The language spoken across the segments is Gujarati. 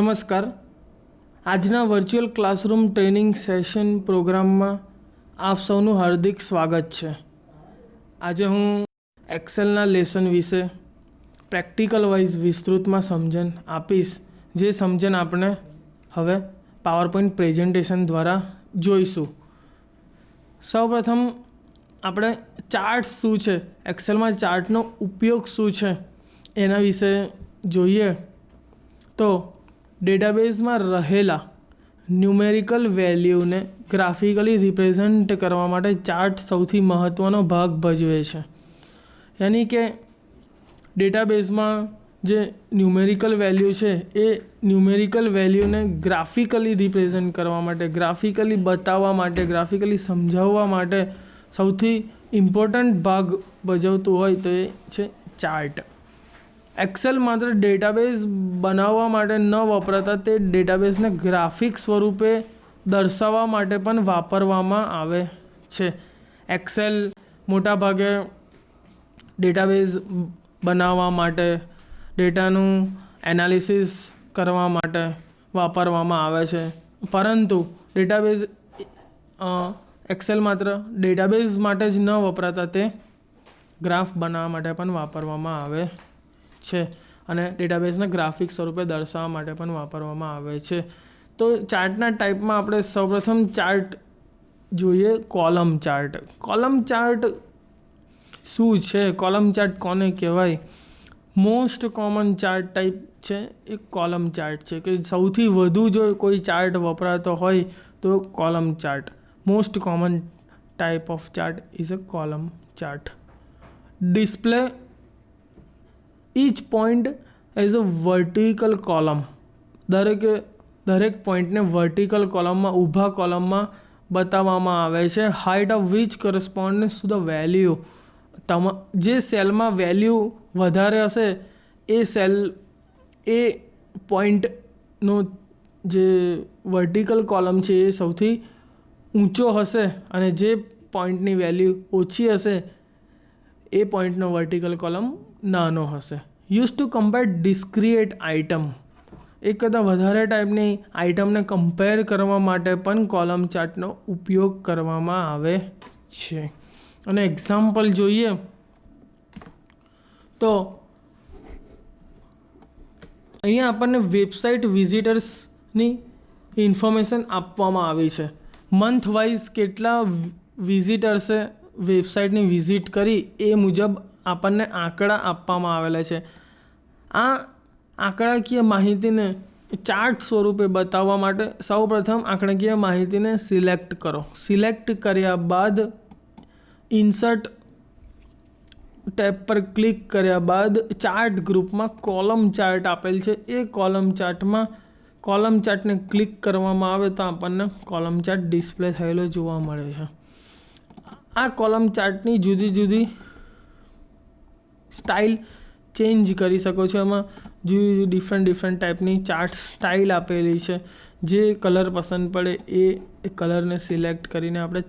નમસ્કાર. આજના વર્ચ્યુઅલ ક્લાસરૂમ ટ્રેનિંગ સેશન પ્રોગ્રામમાં આપ સૌનું હાર્દિક સ્વાગત છે. આજે હું એક્સેલના લેસન વિશે પ્રેક્ટિકલ વાઇઝ વિસ્તૃતમાં સમજણ આપીશ, જે સમજણ આપણે હવે પાવરપોઈન્ટ પ્રેઝન્ટેશન દ્વારા જોઈશું. સૌપ્રથમ આપણે ચાર્ટ્સ શું છે, એક્સેલમાં ચાર્ટનો ઉપયોગ શું છે એના વિશે જોઈએ. તો ડેટાબેઝમાં રહેલા ન્યુમેરિકલ વેલ્યુને ગ્રાફિકલી રિપ્રેઝન્ટ કરવા માટે ચાર્ટ સૌથી મહત્ત્વનો ભાગ ભજવે છે. યાની કે ડેટાબેઝમાં જે ન્યુમેરિકલ વેલ્યુ છે એ ન્યુમેરિકલ વેલ્યુને ગ્રાફિકલી રિપ્રેઝન્ટ કરવા માટે, ગ્રાફિકલી બતાવવા માટે, ગ્રાફિકલી સમજાવવા માટે સૌથી ઇમ્પોર્ટન્ટ ભાગ ભજવતું હોય તો એ છે ચાર્ટ. એક્સેલ માત્ર ડેટાબેઝ બનાવવા માટે ન વપરાતા તે ડેટાબેઝને ગ્રાફિક સ્વરૂપે દર્શાવવા માટે પણ વાપરવામાં આવે છે. એક્સેલ મોટાભાગે ડેટાબેઝ બનાવવા માટે, ડેટાનું એનાલિસિસ કરવા માટે વાપરવામાં આવે છે, પરંતુ ડેટાબેઝ એક્સેલ માત્ર ડેટાબેઝ માટે જ ન વપરાતા તે ગ્રાફ બનાવવા માટે પણ વાપરવામાં આવે છે અને ડેટાબેઝને ગ્રાફિક સ્વરૂપે દર્શાવવા માટે પણ વાપરવામાં આવે છે. તો ચાર્ટના ટાઈપમાં આપણે સૌપ્રથમ ચાર્ટ જોઈએ, કોલમ ચાર્ટ. કોલમ ચાર્ટ શું છે? કોલમ ચાર્ટ કોને કહેવાય? મોસ્ટ કોમન ચાર્ટ ટાઈપ છે એ કોલમ ચાર્ટ છે, કે સૌથી વધુ જો કોઈ ચાર્ટ વપરાતો હોય તો column chart. Most common type of chart is a column chart. Display each point as a vertical column. દરેક પોઈન્ટને વર્ટિકલ કોલમમાં, ઊભા કોલમમાં બતાવવામાં આવે છે. Height of which corresponds to the value. જે સેલમાં વેલ્યુ વધારે હશે એ પોઈન્ટનો જે વર્ટિકલ કોલમ છે એ સૌથી ઊંચો હશે, અને જે પોઈન્ટની વેલ્યુ ઓછી હશે એ પોઈન્ટનો વર્ટિકલ કોલમ નાનો હશે. Use to compare discrete item. એક કરતાં વધારે ટાઈપની આઇટમને કમ્પેર કરવા માટે પણ કોલમ ચાર્ટનો ઉપયોગ કરવામાં આવે છે. અને એક્ઝામ્પલ જોઈએ તો અહીંયા આપણને વેબસાઇટ વિઝિટર્સની ઇન્ફોર્મેશન આપવામાં આવી છે. મંથ વાઇઝ કેટલા વિઝિટર્સે વેબસાઇટની વિઝિટ કરી એ મુજબ આપણને આંકડા આપવામાં આવેલા છે. આ આંકડાકીય માહિતીને ચાર્ટ સ્વરૂપે બતાવવા માટે સૌપ્રથમ આંકડાકીય માહિતીને સિલેક્ટ કરો. સિલેક્ટ કર્યા બાદ ઇન્સર્ટ ટેબ પર ક્લિક કર્યા બાદ ચાર્ટ ગ્રુપમાં કોલમ ચાર્ટ આપેલ છે એ કોલમ ચાર્ટને ક્લિક કરવામાં આવે તો આપણને કોલમ ચાર્ટ ડિસ્પ્લે થયેલો જોવા મળે છે. આ કોલમ ચાર્ટની જુદી જુદી સ્ટાઇલ ચેન્જ કરી શકો છો. એમાં જુદી ડિફરન્ટ ટાઈપની ચાર્ટ સ્ટાઇલ આપેલી છે. જે કલર પસંદ પડે એ કલરને સિલેક્ટ કરીને આપણે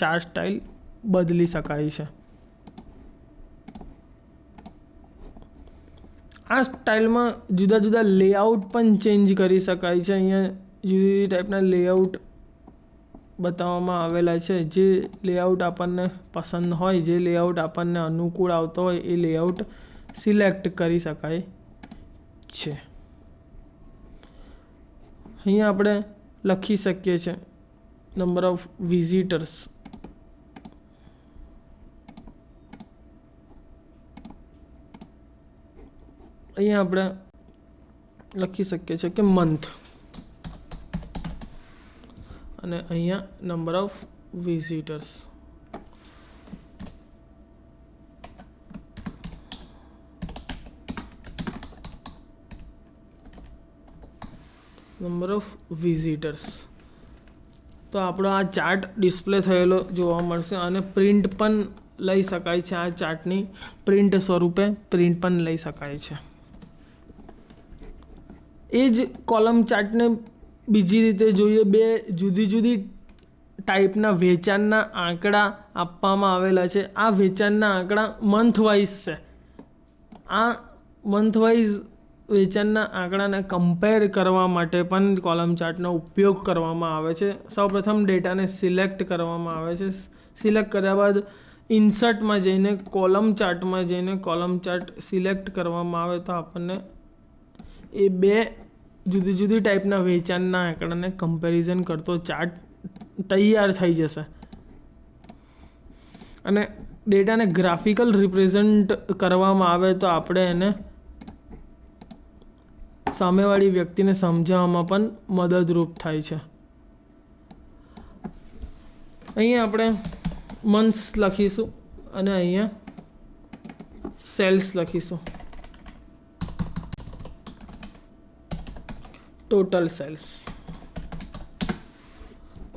ચાર્ટ સ્ટાઇલ બદલી શકાય છે. આ સ્ટાઇલમાં જુદા જુદા લેઆઉટ પણ ચેન્જ કરી શકાય છે. અહીંયા જુદી ટાઈપના લેઆઉટ બતાવવામાં આવેલા છે. જે લેઆઉટ આપણને પસંદ હોય, જે લેઆઉટ આપણને અનુકૂળ આવતો હોય એ લેઆઉટ સિલેક્ટ કરી શકાય છે. અહીંયા આપણે લખી શકીએ છીએ નંબર ઓફ વિઝિટર્સ. અહીંયા આપણે લખી શકીએ છીએ કે મંથ, અને અહીંયા number of visitors. Number of visitors. તો આપણો આ ચાર્ટ ડિસ્પ્લે થયેલો જોવા મળશે, અને પ્રિન્ટ પણ લઈ શકાય છે. આ ચાર્ટની પ્રિન્ટ સ્વરૂપે પ્રિન્ટ પણ લઈ શકાય છે. એ જ કોલમ ચાર્ટને બીજી રીતે જોઈએ, બે જુદી જુદી ટાઈપના વેચાણના આંકડા આપવામાં આવેલા છે. આ વેચાણના આંકડા મંથ વાઇઝ છે. આ મંથ વાઇઝ વેચાણના આંકડાને કમ્પેર કરવા માટે પણ કોલમ ચાર્ટનો ઉપયોગ કરવામાં આવે છે. સૌપ્રથમ ડેટાને સિલેક્ટ કરવામાં આવે છે. સિલેક્ટ કર્યા બાદ ઇન્સર્ટમાં જઈને કોલમ ચાર્ટમાં જઈને કોલમ ચાર્ટ સિલેક્ટ કરવામાં આવે તો આપણને એ બે જુદી જુદી ટાઈપના વેચાણના આંકડાને કમ્પેરિઝન કરતો ચાર્ટ તૈયાર થઈ જશે. અને ડેટાને ગ્રાફિકલ રિપ્રેઝન્ટ કરવામાં આવે તો આપણે એને સામેવાળી વ્યક્તિને સમજાવવામાં પણ મદદરૂપ થાય છે. અહીંયા આપણે મંથ્સ લખીશું અને અહીંયા સેલ્સ લખીશું, ટોટલ સેલ્સ.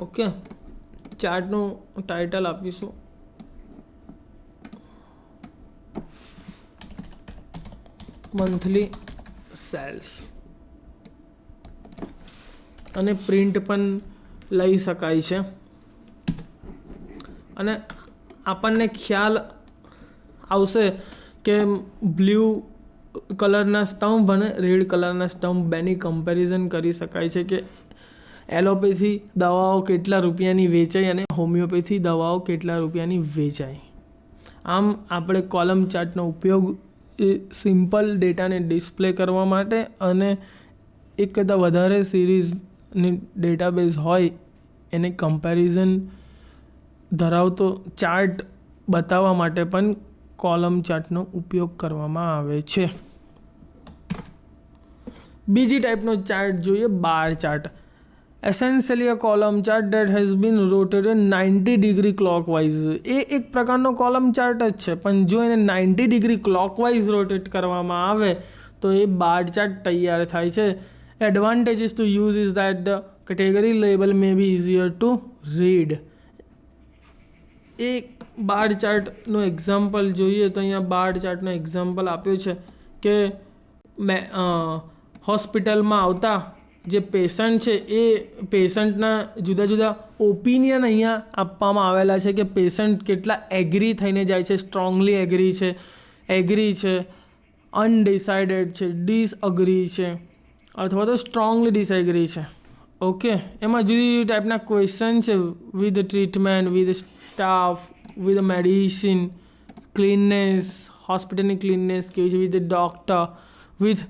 ઓકે, ચાર્ટનું ટાઇટલ આપીશું મંથલી સેલ્સ અને પ્રિન્ટ પણ લઈ શકાય છે. અને આપણને ખ્યાલ આવશે કે બ્લુ કલરના સ્તંભ અને રેડ કલરના સ્તંભ બેની કમ્પેરિઝન કરી શકાય છે કે એલોપેથી દવાઓ કેટલા રૂપિયાની વેચાય અને હોમિયોપેથી દવાઓ કેટલા રૂપિયાની વેચાય. આમ આપણે કોલમ ચાર્ટનો ઉપયોગ સિમ્પલ ડેટાને ડિસ્પ્લે કરવા માટે અને એક કરતાં વધારે સિરીઝની ડેટાબેઝ હોય એને કમ્પેરિઝન ધરાવતો ચાર્ટ બતાવવા માટે પણ કોલમ ચાર્ટનો ઉપયોગ કરવામાં આવે છે. બીજી ટાઈપનો ચાર્ટ જોઈએ, bar chart. Essentially a column chart that has been rotated 90 degree clockwise. એ એક પ્રકારનો કોલમ ચાર્ટ જ છે, પણ જો એને 90 ડિગ્રી ક્લોકવાઇઝ રોટેટ કરવામાં આવે તો એ બાર ચાર્ટ તૈયાર થાય છે. Advantages to use is that the category label may be easier to read. એક બાર ચાર્ટનો એક્ઝામ્પલ જોઈએ તો અહીંયા બાર ચાર્ટનો એક્ઝામ્પલ આપ્યો છે કે હોસ્પિટલમાં આવતા જે પેશન્ટ છે એ પેશન્ટના જુદા જુદા ઓપિનિયન અહીંયા આપવામાં આવેલા છે કે પેશન્ટ કેટલા એગ્રી થઈને જાય છે, સ્ટ્રોંગલી એગ્રી છે, અનડિસાઇડેડ છે, ડિસઅગ્રી છે અથવા તો સ્ટ્રોંગલી ડિસએગ્રી છે. ઓકે, એમાં જુદી જુદી ટાઈપના ક્વેશ્ચન છે with treatment, with staff, with medicine, cleanness, હોસ્પિટલની ક્લીનનેસ કેવી છે, with doctor, with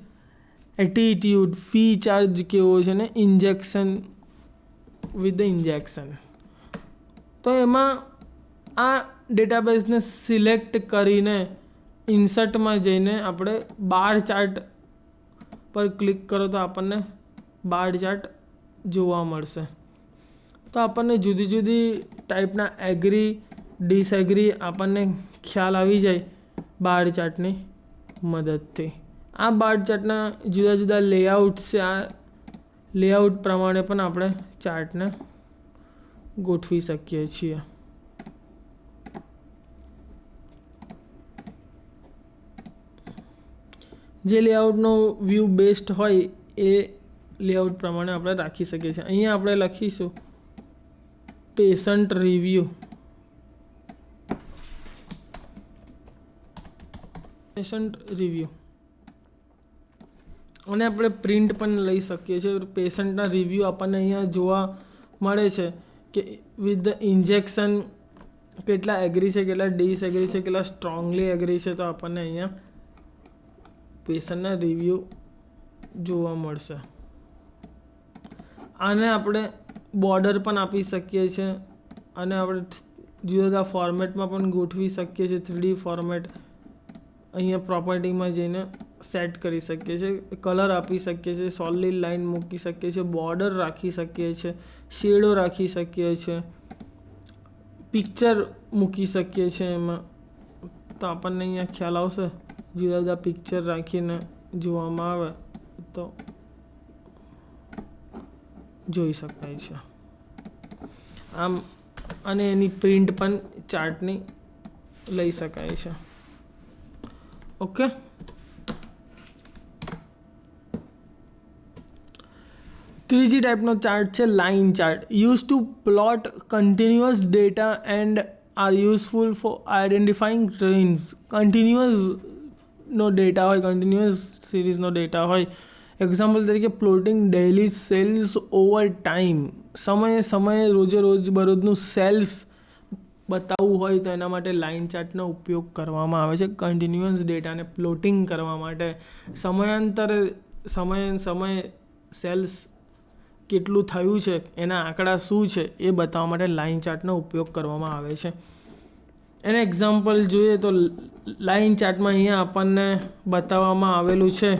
attitude, fee charge કેવો છે ને ઇન્જેક્શન, વિથ ધ ઇન્જેક્શન. તો એમાં આ ડેટાબેઝને સિલેક્ટ કરીને ઇન્સર્ટમાં જઈને આપણે બાર ચાર્ટ પર ક્લિક કરો તો આપણને બાર ચાર્ટ જોવા મળશે. તો આપણને જુદી જુદી ટાઈપના એગ્રી, ડિસએગ્રી આપણને ખ્યાલ આવી જાય બાર ચાર્ટની મદદથી. આ બાર ચાર્ટના જુદા જુદા લેઆઉટ છે. આ લેઆઉટ પ્રમાણે પણ આપણે ચાર્ટને ગોઠવી શકીએ છીએ. જે લેઆઉટનો વ્યૂ બેસ્ટ હોય એ લેઆઉટ પ્રમાણે આપણે રાખી શકીએ છીએ. અહીંયા આપણે લખીશું પેશન્ટ રિવ્યૂ. અને આપણે પ્રિન્ટ પણ લઈ શકીએ છીએ. પેશન્ટના રિવ્યૂ આપણને અહીંયા જોવા મળે છે કે વિથ ધ ઇન્જેક્શન કેટલા એગ્રી છે, કેટલા ડિસએગ્રી છે, કેટલા સ્ટ્રોંગલી એગ્રી છે. તો આપણને અહીંયા પેશન્ટના રિવ્યૂ જોવા મળશે. આને આપણે બોર્ડર પણ આપી શકીએ છીએ અને આપણે જુદા જુદા ફોર્મેટમાં પણ ગોઠવી શકીએ છીએ. 3D ફોર્મેટ અહીંયા પ્રોપર્ટીમાં જઈને સેટ કરી શકીએ છીએ, કલર આપી શકીએ છીએ, સોલિડ લાઇન મૂકી શકીએ છીએ, બોર્ડર રાખી શકીએ છીએ, શેડો રાખી શકીએ છીએ, પિક્ચર મૂકી શકીએ છીએ એમાં. તો આપણને અહીંયા ખ્યાલ આવશે. જુદા જુદા પિક્ચર રાખીને જોવામાં આવે તો જોઈ શકાય છે. આમ અને એની પ્રિન્ટ પણ ચાર્ટની લઈ શકાય છે. ઓકે, ત્રીજી ટાઈપનો ચાર્ટ છે line chart. Use to plot continuous data and are useful for identifying trends. Continuous નો ડેટા હોય, કન્ટિન્યુઅસ સિરીઝનો ડેટા હોય. એક્ઝામ્પલ તરીકે plotting daily sales over time, સમયે સમયે રોજે રોજ બરોજનું સેલ્સ બતાવવું હોય તો એના માટે લાઇન ચાર્ટનો ઉપયોગ કરવામાં આવે છે. કન્ટિન્યુઅસ ડેટાને પ્લોટિંગ કરવા માટે સમયાંતરે સમયે સેલ્સ કેટલું થયું છે, એના આંકડા શું છે એ બતાવવા માટે લાઇન ચાર્ટનો ઉપયોગ કરવામાં આવે છે. એને એક્ઝામ્પલ જોઈએ તો લાઇન ચાર્ટમાં અહીંયા આપણને બતાવવામાં આવેલું છે.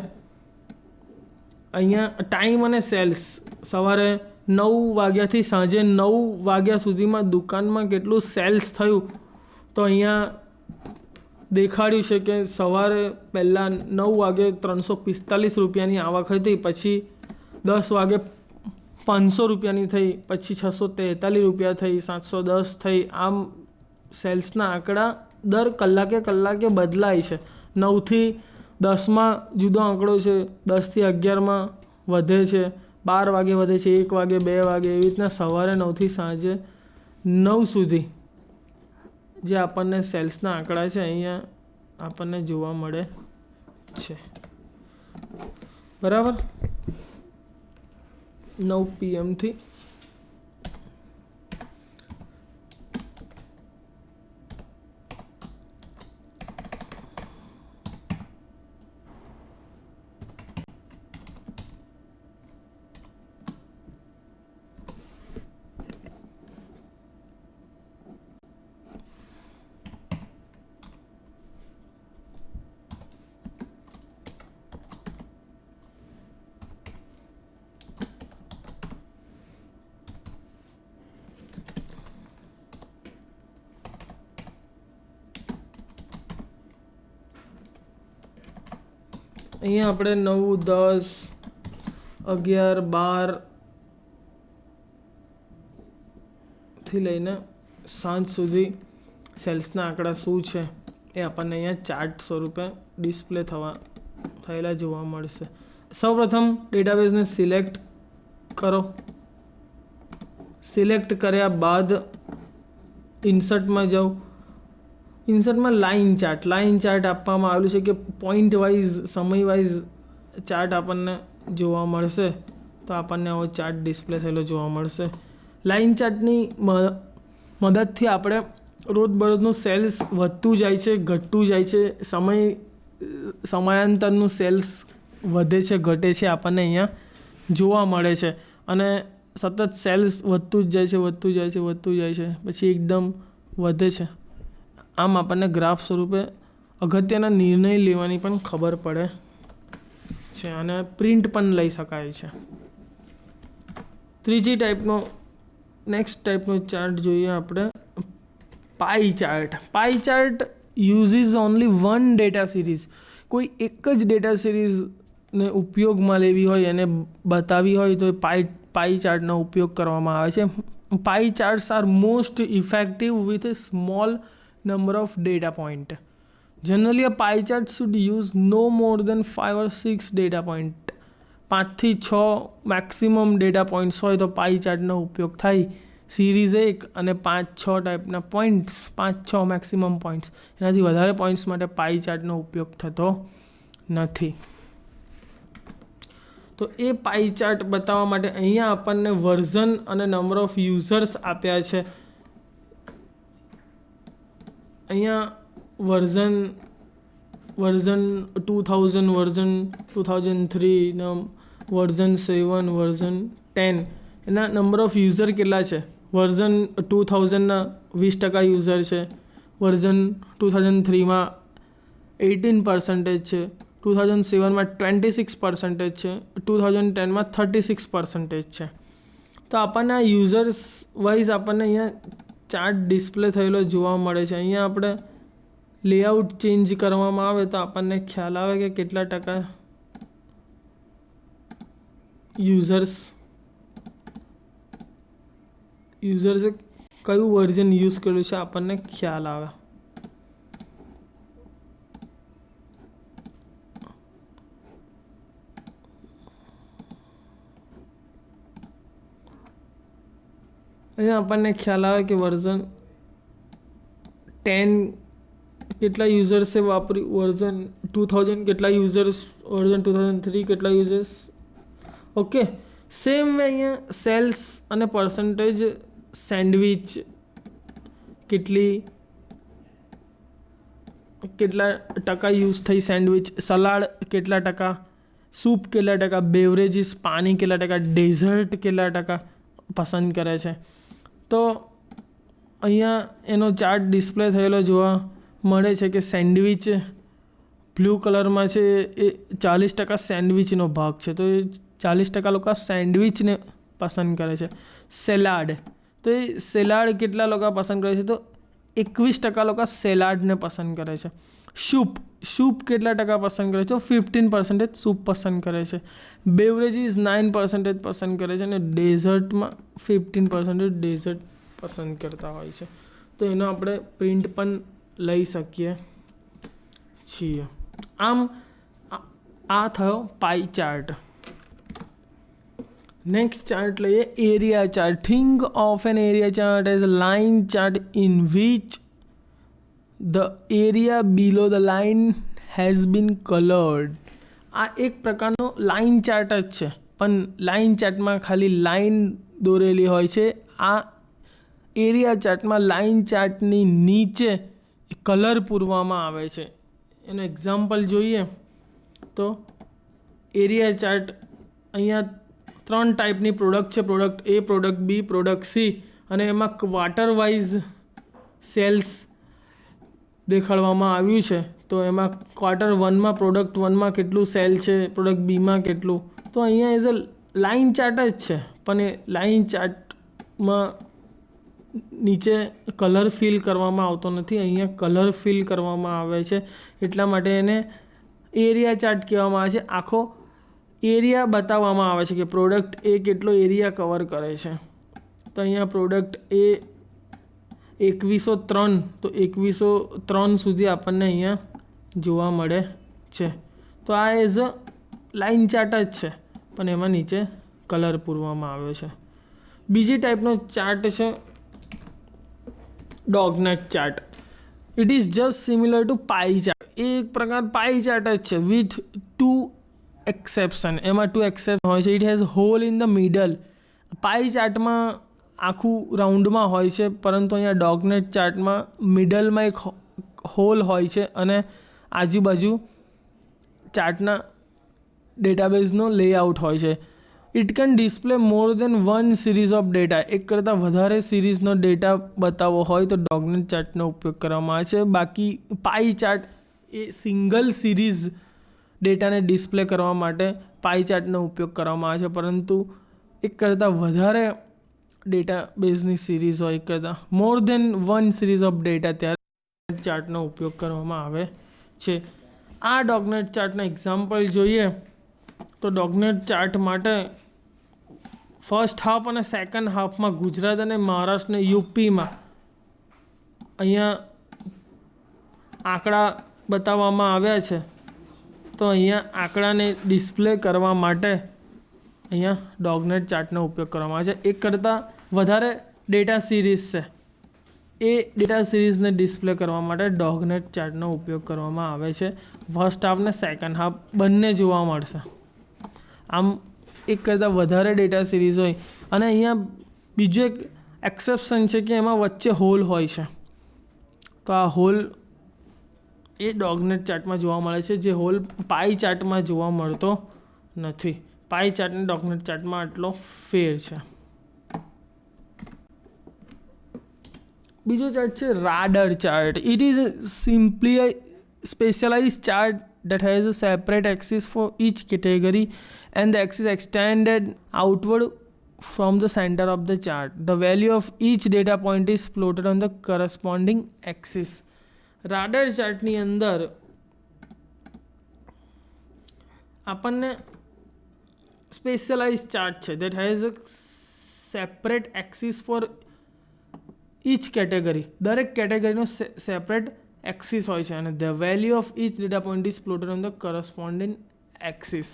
અહીંયા ટાઈમ અને સેલ્સ સવારે 9 વાગ્યાથી સાંજે 9 વાગ્યા સુધીમાં દુકાનમાં કેટલું સેલ્સ થયું તો અહીંયા દેખાડ્યું છે કે સવારે પહેલાં 9 વાગે 345 રૂપિયાની આવક હતી, પછી 10 વાગે 500 રૂપિયાની થઈ, પછી 643 રૂપિયા થઈ, 710 થઈ. આમ સેલ્સના આંકડા દર કલાકે બદલાય છે. 9થી 10માં જુદો આંકડો છે, 10થી 11માં વધે છે, 12 વાગે વધે છે, 1 વાગે, 2 વાગે, એવી રીતના સવારે 9થી સાંજે 9 સુધી જે આપણને સેલ્સના આંકડા છે અહીંયા આપણને જોવા મળે છે. બરાબર, 9 PM થી અહીંયા આપણે 9, 10, 11, 12 થી લઈને સાંજ સુધી સેલ્સના આંકડા શું છે એ આપણને અહીંયા ચાર્ટ સ્વરૂપે ડિસ્પ્લે થયેલા જોવા મળશે. સૌપ્રથમ ડેટાબેઝને સિલેક્ટ કરો. સિલેક્ટ કર્યા બાદ ઇન્સર્ટમાં જાઓ. ઇન્સર્ટમાં લાઇન ચાર્ટ આપવામાં આવેલું છે કે પોઈન્ટ વાઇઝ, સમય વાઇઝ ચાર્ટ આપણને જોવા મળશે. તો આપણને આવો ચાર્ટ ડિસ્પ્લે થયેલો જોવા મળશે. લાઇન ચાર્ટની મદદથી આપણે રોજબરોજનું સેલ્સ વધતું જાય છે, ઘટતું જાય છે, સમયાંતરનું સેલ્સ વધે છે, ઘટે છે, આપણને અહીંયા જોવા મળે છે. અને સતત સેલ્સ વધતું જ જાય છે, પછી એકદમ વધે છે. આમ આપણને ગ્રાફ સ્વરૂપે અગત્યના નિર્ણય લેવાની પણ ખબર પડે છે અને પ્રિન્ટ પણ લઈ શકાય છે. નેક્સ્ટ ટાઈપનો ચાર્ટ જોઈએ આપણે, pie chart. Pie chart uses only one data series. કોઈ એક જ ડેટા સિરીઝને ઉપયોગમાં લેવી હોય અને બતાવી હોય તો પાઈ ચાર્ટનો ઉપયોગ કરવામાં આવે છે. Pie charts are most effective with a small number of data point. Generally a pie chart should use no more than 5 or 6 data point. 5 થી 6 મેક્સિમમ ડેટા પોઈન્ટ્સ હોય તો પાઈ ચાર્ટનો ઉપયોગ થાય. સિરીઝ 1 અને 5-6 ટાઈપના પોઈન્ટ્સ, 5-6 મેક્સિમમ પોઈન્ટ્સ, એનાથી વધારે પોઈન્ટ્સ માટે પાઈ ચાર્ટનો ઉપયોગ થતો નથી. તો એ પાઈ ચાર્ટ બતાવવા માટે અહીંયા આપણને વર્ઝન અને નંબર ઓફ યુઝર્સ આપ્યા છે. અહીંયા વર્ઝન 2000, વર્ઝન 2003, વર્ઝન 7, વર્ઝન 10, એના નંબર ઓફ યુઝર કેટલા છે. વર્ઝન 2000ના 20% યુઝર છે, વર્ઝન 2003માં 18% છે, 2007માં 26% છે, 2010માં 36% છે. તો આપણને આ યુઝર્સ વાઇઝ આપણને અહીંયા ચાર્ટ ડિસ્પ્લે થયેલો જોવા મળે છે. અહીંયા આપણે લેઆઉટ ચેન્જ કરવામાં આવે તો આપણને ખ્યાલ આવે કે કેટલા ટકા યુઝર્સે કયું વર્ઝન યુઝ કર્યું છે આપણને ખ્યાલ આવે. અહીંયા આપણને ખ્યાલ આવે કે વર્ઝન 10 કેટલા યુઝર્સે વાપર્યું, વર્ઝન 2000 કેટલા યુઝર્સ, વર્ઝન 2003 કેટલા યુઝર્સ. ઓકે, સેમ વે અહીંયા સેલ્સ અને પર્સન્ટેજ, સેન્ડવિચ કેટલા ટકા યુઝ થઈ સેન્ડવિચ, સલાડ કેટલા ટકા, સૂપ કેટલા ટકા, બેવરેજીસ પાણી કેટલા ટકા, ડેઝર્ટ કેટલા ટકા પસંદ કરે છે. તો અહીંયા એનો ચાર્ટ ડિસ્પ્લે થયેલો જોવા મળે છે કે સેન્ડવિચ બ્લુ કલરમાં છે એ 40% સેન્ડવિચનો ભાગ છે. તો એ 40% લોકો સેન્ડવિચને પસંદ કરે છે. સેલાડ, તો એ સેલાડ કેટલા લોકો પસંદ કરે છે, તો 21% લોકો સેલાડને પસંદ કરે છે. સૂપ કેટલા ટકા પસંદ કરે છે, તો 15% સૂપ પસંદ કરે છે. બેવરેજીસ 9% પસંદ કરે છે અને ડેઝર્ટમાં 15% ડેઝર્ટ પસંદ કરતા હોય છે. તો એનો આપણે પ્રિન્ટ પણ લઈ શકીએ છીએ. આમ આ થયો પાઈ ચાર્ટ. નેક્સ્ટ ચાર્ટ લઈએ, area chart. Think of an area chart as a line chart in which the area below the line has been coloured. આ એક પ્રકારનો લાઇન ચાર્ટ જ છે, પણ લાઇન ચાર્ટમાં ખાલી લાઇન દોરેલી હોય છે. આ એરિયા ચાર્ટમાં લાઇન ચાર્ટની નીચે કલર પૂરવામાં આવે છે. એનું એક્ઝામ્પલ જોઈએ તો એરિયા ચાર્ટ, અહીંયા 3 ટાઈપની પ્રોડક્ટ છે, પ્રોડક્ટ એ, પ્રોડક્ટ બી, પ્રોડક્ટ સી, અને એમાં ક્વાર્ટર વાઇઝ સેલ્સ દેખાડવામાં આવ્યું છે. તો એમાં ક્વાર્ટર 1માં પ્રોડક્ટ 1માં કેટલું સેલ છે, પ્રોડક્ટ બીમાં કેટલું. તો અહીંયા એઝ અ લાઇન ચાર્ટ જ છે, પણ એ લાઇન ચાર્ટમાં નીચે કલર ફિલ કરવામાં આવતો નથી. અહીંયા કલર ફિલ કરવામાં આવે છે, એટલા માટે એને એરિયા ચાર્ટ કહેવામાં આવે છે. આખો એરિયા બતાવવામાં આવે છે કે પ્રોડક્ટ એ કેટલો એરિયા કવર કરે છે. તો અહીંયા પ્રોડક્ટ એ 2103, તો 2103 સુધી આપણને અહીંયા જોવા મળે છે. તો આ એઝ અ લાઇન ચાર્ટ જ છે, પણ એમાં નીચે કલર પૂરવામાં આવ્યો છે. બીજી ટાઈપનો ચાર્ટ છે doughnut chart. It is just similar to pie chart. એ એક પ્રકાર પાઈ ચાર્ટ જ છે વિથ 2 એક્સેપ્શન. એમાં 2 એક્સેપ્શન હોય છે. It has hole in the middle. Pie ચાર્ટમાં આખું રાઉન્ડમાં હોય છે, પરંતુ અહીંયા ડોગનેટ ચાર્ટમાં મિડલમાં એક હોલ હોય છે અને આજુબાજુ ચાર્ટના ડેટાબેઝનો લેઆઉટ હોય છે. It can display more than 1 series of data. એક કરતાં વધારે સિરીઝનો ડેટા બતાવવો હોય તો ડોગનેટ ચાર્ટનો ઉપયોગ કરવામાં આવે છે. બાકી પાઈ ચાર્ટ એ સિંગલ સિરીઝ ડેટાને ડિસ્પ્લે કરવા માટે પાઈ ચાર્ટનો ઉપયોગ કરવામાં આવે છે, પરંતુ એક કરતાં વધારે ડેટાબેઝની સિરીઝ હોય, એક કરતાં મોર દેન 1 સિરીઝ ઓફ ડેટા, ત્યારે ચાર્ટનો ઉપયોગ કરવામાં આવે છે. આ ડોગનેટ ચાર્ટના એક્ઝામ્પલ જોઈએ તો ડોગનેટ ચાર્ટ માટે ફર્સ્ટ હાફ અને સેકન્ડ હાફમાં ગુજરાત અને મહારાષ્ટ્ર અને યુપીમાં અહીંયા આંકડા બતાવવામાં આવ્યા છે. તો અહીંયા આંકડાને ડિસ્પ્લે કરવા માટે અહીંયા ડોગનેટ ચાર્ટનો ઉપયોગ કરવામાં આવે છે. એક કરતાં વધારે ડેટા સિરીઝ છે, એ ડેટા સિરીઝને ડિસ્પ્લે કરવા માટે ડોગનેટ ચાર્ટનો ઉપયોગ કરવામાં આવે છે. ફર્સ્ટ હાફ ને સેકન્ડ હાફ બંને જોવા મળશે. આમ એક કરતાં વધારે ડેટા સિરીઝ હોય, અને અહીંયા બીજું એક એક્સેપ્શન છે કે એમાં વચ્ચે હોલ હોય છે. તો આ હોલ એ ડોગનેટ ચાર્ટમાં જોવા મળે છે, જે હોલ પાઈ ચાર્ટમાં જોવા મળતો નથી. પાઈ ચાર્ટ અને ડોગનેટ ચાર્ટમાં આટલો ફેર છે. બીજો ચાર્ટ છે radar chart. It is simply a specialised chart that has a separate axis for each category and the axis extended outward from the center of the chart. The value of each data point is plotted on the corresponding axis. રાડર ચાર્ટની અંદર આપણને સ્પેશિયલાઇઝ ચાર્ટ છે that has a separate axis for each category. દરેક કેટેગરીનો સેપરેટ एक्सिस હોય છે અને the value of each data point is plotted on the corresponding axis.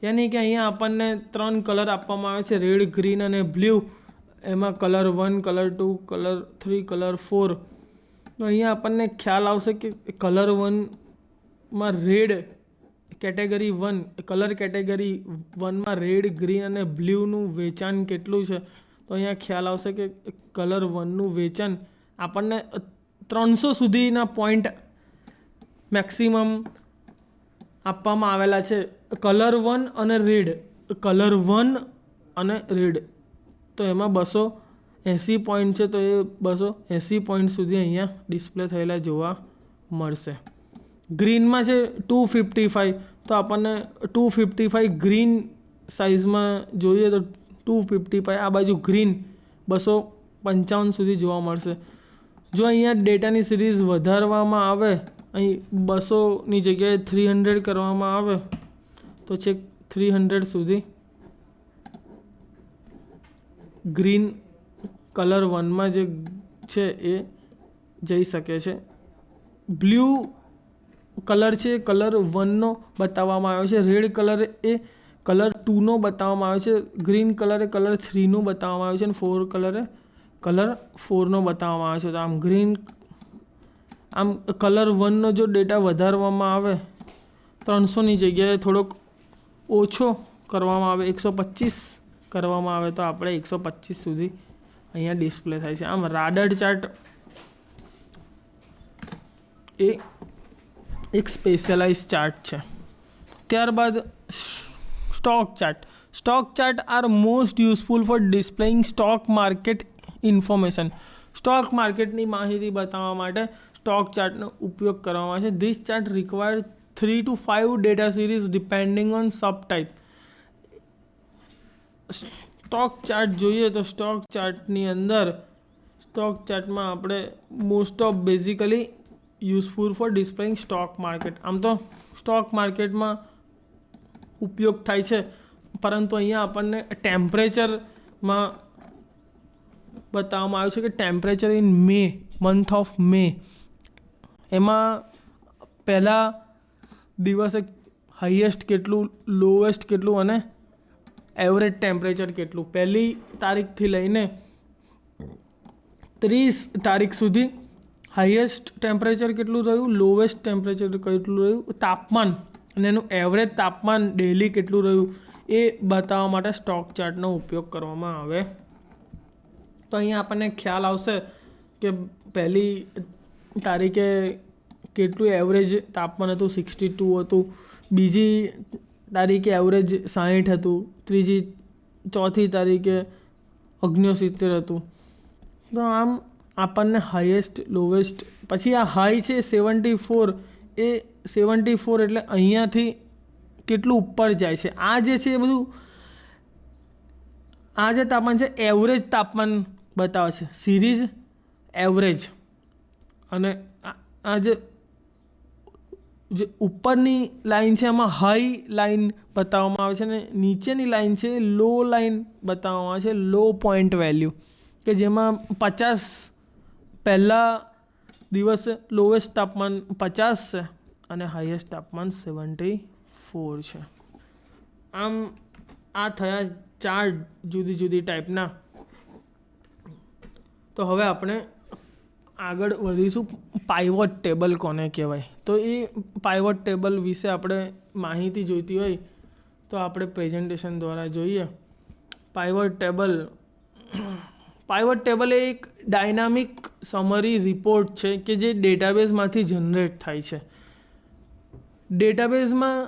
યાની કે અહીંયા આપણને 3 કલર આપવામાં આવે છે, રેડ, ગ્રીન અને બ્લુ. એમાં કલર 1, કલર 2, કલર 3, કલર 4 તો અહીંયા આપણને ખ્યાલ આવશે કે કલર વનમાં રેડ કેટેગરી 1 કલર કેટેગરી 1માં રેડ ગ્રીન અને બ્લ્યુનું વેચાણ કેટલું છે. તો અહીંયા ખ્યાલ આવશે કે કલર 1નું વેચાણ આપણને 300 સુધીના પોઈન્ટ મેક્સિમમ આપવામાં આવેલા છે. કલર 1 અને રેડ તો એમાં 280 પોઈન્ટ છે. તો એ 280 પોઈન્ટ સુધી અહીંયા ડિસ્પ્લે થયેલા જોવા મળશે. ગ્રીનમાં છે 255, તો આપણને 255 ગ્રીન સાઇઝમાં જોઈએ તો 255 આ બાજુ ગ્રીન 255 સુધી જોવા મળશે. જો અહીંયા ડેટાની સિરીઝ વધારવામાં આવે, અહીં 200ની જગ્યાએ 300 કરવામાં આવે તો છેક 300 સુધી ગ્રીન કલર 1માં જે છે એ જઈ શકે છે. બ્લુ કલર છે કલર 1નો બતાવવામાં આવ્યો છે. રેડ કલર એ કલર 2નો બતાવવામાં આવ્યો છે. ગ્રીન કલર એ કલર 3નો બતાવવામાં આવ્યો છે અને કલર 4નો બતાવવામાં આવ્યો છે. તો આમ કલર 1નો જો ડેટા વધારવામાં આવે 300ની જગ્યાએ થોડોક ઓછો કરવામાં આવે, 125 કરવામાં આવે તો આપણે 125 સુધી અહીંયા ડિસ્પ્લે થાય છે. આમ રાડર ચાર્ટ એ એક સ્પેશિયલાઇઝ ચાર્ટ છે. ત્યારબાદ stock chart are most useful for displaying stock market information. Stock માર્કેટની માહિતી બતાવવા માટે સ્ટોક ચાર્ટનો ઉપયોગ કરવામાં આવે છે. This chart require 3 to 5 data series depending on sub type. Stock chart જોઈએ તો સ્ટોક ચાર્ટમાં આપણે most of basically useful for displaying stock market. આમ તો સ્ટોક માર્કેટમાં ઉપયોગ થાય છે, પરંતુ અહીંયા આપણને ટેમ્પરેચરમાં બતાવવામાં આવ્યું છે કે ટેમ્પરેચર ઇન મંથ ઓફ મે, એમાં પહેલા દિવસે હાઈએસ્ટ કેટલું, લોએસ્ટ કેટલું અને એવરેજ ટેમ્પરેચર કેટલું. પહેલી તારીખથી લઈને 30 તારીખ સુધી હાઈએસ્ટ ટેમ્પરેચર કેટલું રહ્યું, લોએસ્ટ ટેમ્પરેચર કેટલું રહ્યું, તાપમાન અને એનું એવરેજ તાપમાન ડેલી કેટલું રહ્યું એ બતાવવા માટે સ્ટોક ચાર્ટનો ઉપયોગ કરવામાં આવે. તો અહીંયા આપણને ખ્યાલ આવશે કે પહેલી તારીખે કેટલું એવરેજ તાપમાન હતું, 62 હતું. બીજી તારીખે એવરેજ 60 હતું. ચોથી તારીખે 69 હતું. તો આમ આપણને હાઈએસ્ટ, લોવેસ્ટ, પછી આ હાઈ છે 74, એ 74 એટલે અહીંયાથી કેટલું ઉપર જાય છે. આ જે છે એ બધું, આ જે તાપમાન છે એવરેજ તાપમાન બતાવે છે, સિરીઝ એવરેજ. અને આ જે ઉપરની લાઈન છે એમાં હાઈ લાઈન બતાવવામાં આવે છે અને નીચેની લાઈન છે લો લાઈન બતાવવામાં આવે છે, લો પોઈન્ટ વેલ્યુ, કે જેમાં 50 પહેલા દિવસે લોએસ્ટ તાપમાન 50 છે અને હાઈએસ્ટ તાપમાન 74 છે. આમ આ થયા 4 જુદી જુદી ટાઈપના. તો હવે આપણે આગળ વધીશું. પાઇવોટ ટેબલ કોને કહેવાય? તો એ પાઇવોટ ટેબલ વિશે આપણે માહિતી જોઈતી હોય તો આપણે પ્રેઝન્ટેશન દ્વારા જોઈએ. પાઇવોટ ટેબલ એ એક ડાયનામિક સમરી રિપોર્ટ છે કે જે ડેટાબેઝમાંથી જનરેટ થાય છે. ડેટાબેઝમાં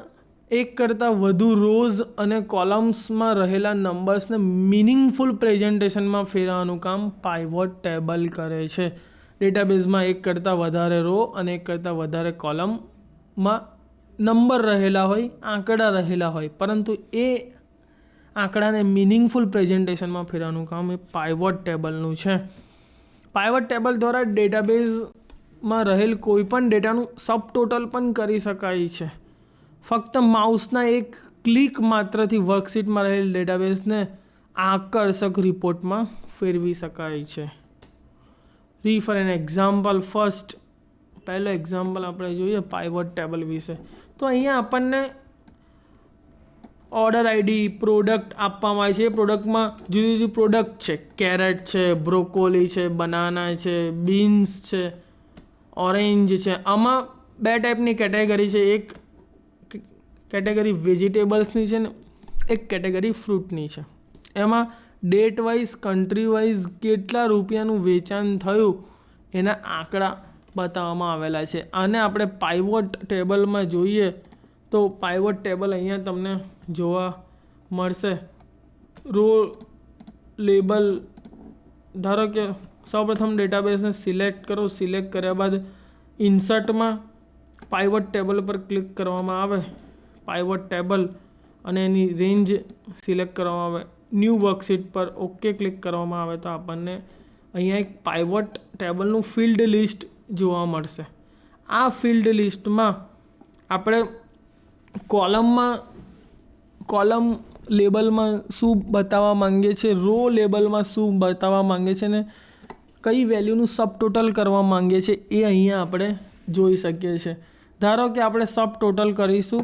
એક કરતાં વધુ રોઝ અને કોલમ્સમાં રહેલા નંબર્સને મિનિંગફુલ પ્રેઝન્ટેશનમાં ફેરવવાનું કામ પાઇવોટ ટેબલ કરે છે. ડેટાબેઝમાં એક કરતાં વધારે રો અને એક કરતાં વધારે કોલમમાં નંબર રહેલા હોય, આંકડા રહેલા હોય, પરંતુ એ આંકડાને મિનિંગફુલ પ્રેઝન્ટેશનમાં ફેરવવાનું કામ એ પાઇવોટ ટેબલનું છે. પાઇવોટ ટેબલ દ્વારા ડેટાબેઝમાં રહેલ કોઈપણ ડેટાનું સબ ટોટલ પણ કરી શકાય છે. ફક્ત માઉસના એક ક્લિક માત્રથી વર્કશીટમાં રહેલ ડેટાબેઝને આકર્ષક રિપોર્ટમાં ફેરવી શકાય છે. ફોર એન એક્ઝામ્પલ, પહેલો એક્ઝામ્પલ આપણે જોઈએ પાઇવોટ ટેબલ વિશે. તો અહીંયા આપણને ઓર્ડર આઈડી, પ્રોડક્ટ આપવામાં આવે છે. એ પ્રોડક્ટમાં જુદી જુદી પ્રોડક્ટ છે, કેરેટ છે, બ્રોકોલી છે, બનાના છે, બીન્સ છે, ઓરેન્જ છે. આમાં બે ટાઈપની કેટેગરી છે. એક કેટેગરી વેજીટેબલ્સની છે ને એક કેટેગરી ફ્રૂટની છે. એમાં ડેટ વાઇઝ, કન્ટ્રી વાઇઝ કેટલા રૂપિયાનું વેચાણ થયું એના આંકડા બતાવવામાં આવેલા છે. આને આપણે પાઇવોટ ટેબલમાં જોઈએ તો પાઇવોટ ટેબલ અહીંયા તમને જોવા મળશે. રો લેબલ, ધારો કે સૌપ્રથમ ડેટાબેઝને સિલેક્ટ કરો. સિલેક્ટ કર્યા બાદ ઇન્સર્ટમાં પાઇવોટ ટેબલ પર ક્લિક કરવામાં આવે. પાઇવોટ ટેબલ અને એની રેન્જ સિલેક્ટ કરવામાં આવે. ન્યૂ વર્કશીટ પર ઓકે ક્લિક કરવામાં આવે તો આપણને અહીંયા એક પાઇવોટ ટેબલનું ફિલ્ડ લિસ્ટ જોવા મળશે. આ ફિલ્ડ લિસ્ટમાં આપણે કોલમ લેબલમાં શું બતાવવા માંગીએ છીએ, રો લેબલમાં શું બતાવવા માંગીએ છીએ ને કઈ વેલ્યુનું સબ ટોટલ કરવા માંગીએ છીએ એ અહીંયા આપણે જોઈ શકીએ છીએ. ધારો કે આપણે સબ ટોટલ કરીશું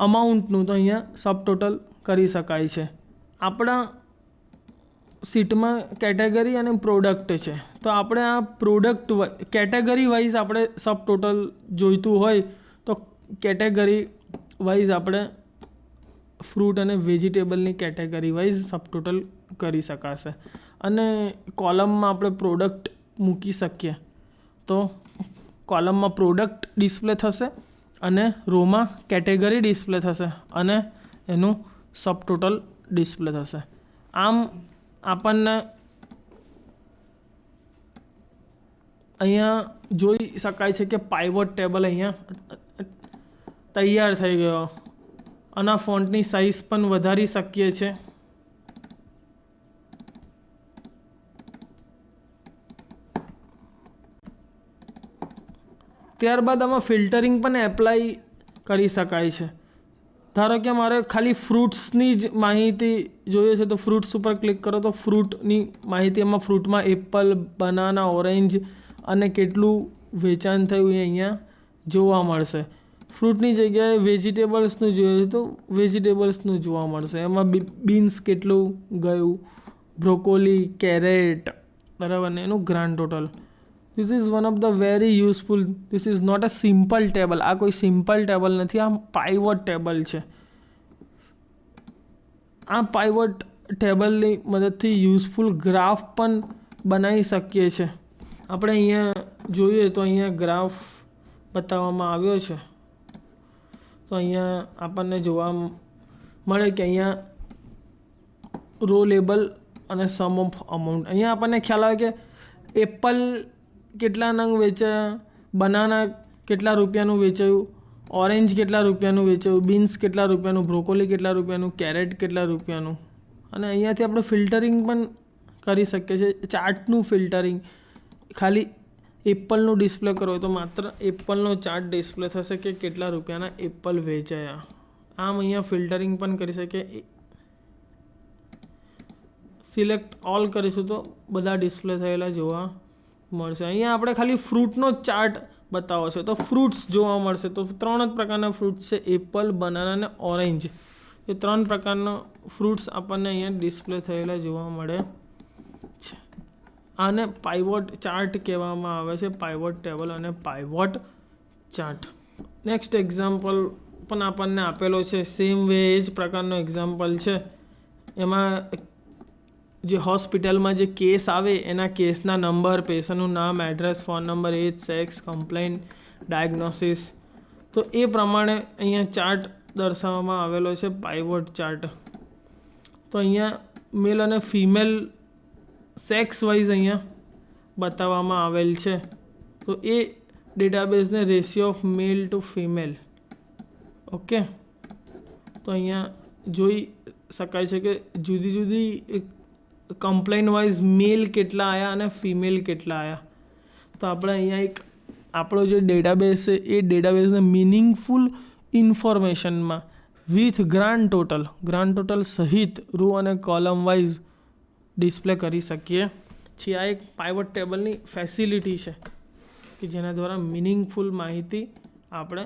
અમાઉન્ટનું તો અહીંયા સબ ટોટલ કરી શકાય છે. આપણા શીટમાં કેટેગરી અને પ્રોડક્ટ છે તો આપણે આ પ્રોડક્ટ કેટેગરી વાઇઝ આપણે સબ ટોટલ જોઈતું હોય તો કેટેગરી વાઇઝ આપણે ફ્રૂટ અને વેજીટેબલની કેટેગરી વાઇઝ સબ ટોટલ કરી શકાશે. અને કોલમમાં આપણે પ્રોડક્ટ મૂકી શકીએ તો કોલમમાં પ્રોડક્ટ ડિસ્પ્લે થશે અને રોમાં કેટેગરી ડિસ્પ્લે થશે અને એનું સબ ટોટલ ડિસ્પ્લે થશે. આમ આપણને અહીંયા જોઈ શકાય છે કે પાઇવોટ ટેબલ અહીંયા તૈયાર થઈ ગયો. આના ફોન્ટની સાઇઝ પણ વધારી શકીએ છીએ. ત્યારબાદ આમાં ફિલ્ટરિંગ પણ એપ્લાય કરી શકાય છે. ધારો કે મારે ખાલી ફ્રૂટ્સની જ માહિતી જોઈએ છે તો ફ્રૂટ્સ ઉપર ક્લિક કરો તો ફ્રૂટની માહિતી, એમાં ફ્રૂટમાં એપલ, બનાના, ઓરેન્જ અને કેટલું વેચાણ થયું એ અહીંયા જોવા મળશે. ફ્રૂટની જગ્યાએ વેજીટેબલ્સનું જોઈએ તો વેજીટેબલ્સનું જોવા મળશે. એમાં બીન્સ કેટલું ગયું, બ્રોકોલી, કેરેટ, બરાબર ને એનું grand total. This is one of the very useful. This is not a simple table. આ કોઈ સિમ્પલ ટેબલ નથી, આ પાઇવોટ ટેબલ છે. આ પાઇવોટ ટેબલની મદદથી યુઝફુલ ગ્રાફ પણ બનાવી શકીએ છીએ. આપણે અહીંયા જોઈએ તો અહીંયા ગ્રાફ બતાવવામાં આવ્યો છે. તો અહીંયા આપણને જોવા મળે કે અહીંયા રો લેબલ અને સમ ઓફ અમાઉન્ટ. અહીંયા આપણને ખ્યાલ આવે કે એપલ કેટલા નંગ વેચાયા, બનાના કેટલા રૂપિયાનું વેચાયું, ઓરેન્જ કેટલા રૂપિયાનું વેચાયું, બીન્સ કેટલા રૂપિયાનું, બ્રોકોલી કેટલા રૂપિયાનું, કેરેટ કેટલા રૂપિયાનું. અને અહીંયાથી આપણે ફિલ્ટરિંગ પણ કરી શકીએ છીએ. ચાર્ટનું ફિલ્ટરિંગ, ખાલી એપલનું ડિસ્પ્લે કરો તો માત્ર એપલનો ચાર્ટ ડિસ્પ્લે થશે કે કેટલા રૂપિયાના એપલ વેચાયા. આમ અહીંયા ફિલ્ટરિંગ પણ કરી શકીએ. સિલેક્ટ ઓલ કરીશું તો બધા ડિસ્પ્લે થયેલા જોવા મળશે. અહીંયા આપણે ખાલી ફ્રૂટનો ચાર્ટ બતાવો છે તો ફ્રૂટ્સ જોવા મળશે. તો 3 જ પ્રકારના ફ્રૂટ્સ છે, એપલ, બનાના અને ઓરેન્જ. એ 3 પ્રકારના ફ્રૂટ્સ આપણને અહીંયા ડિસ્પ્લે થયેલા જોવા મળે છે. આને પાઇવોટ ચાર્ટ કહેવામાં આવે છે, પાઇવોટ ટેબલ અને પાઇવોટ ચાર્ટ. નેક્સ્ટ એક્ઝામ્પલ પણ આપણને આપેલો છે. સેમ વે એ જ પ્રકારનો એક્ઝામ્પલ છે. એમાં જે હોસ્પિટલમાં જે કેસ આવે એના કેસના નંબર, પેશન્ટનું નામ, એડ્રેસ, ફોન નંબર, એજ, સેક્સ, કમ્પ્લેન, ડાયગ્નોસિસ. તો એ પ્રમાણે અહીંયા ચાર્ટ દર્શાવવામાં આવેલો છે, પાઇવોટ ચાર્ટ. તો અહીંયા મેલ અને ફિમેલ સેક્સ વાઇઝ અહીંયા બતાવવામાં આવેલ છે. તો એ ડેટાબેઝને ratio of male to female. Okay, તો અહીંયા જોઈ શકાય છે કે જુદી જુદી કમ્પ્લેન વાઇઝ મેલ કેટલા આવ્યા અને ફિમેલ કેટલા આવ્યા. તો આપણે અહીંયા એક આપણો જે ડેટાબેઝ છે એ ડેટાબેઝને મિનિંગફુલ ઇન્ફોર્મેશનમાં વિથ ગ્રાન્ડ ટોટલ સહિત રો અને કોલમ વાઇઝ ડિસ્પ્લે કરી શકીએ છીએ. આ એક પાઇવોટ ટેબલની ફેસિલિટી છે કે જેના દ્વારા મિનિંગફુલ માહિતી આપણે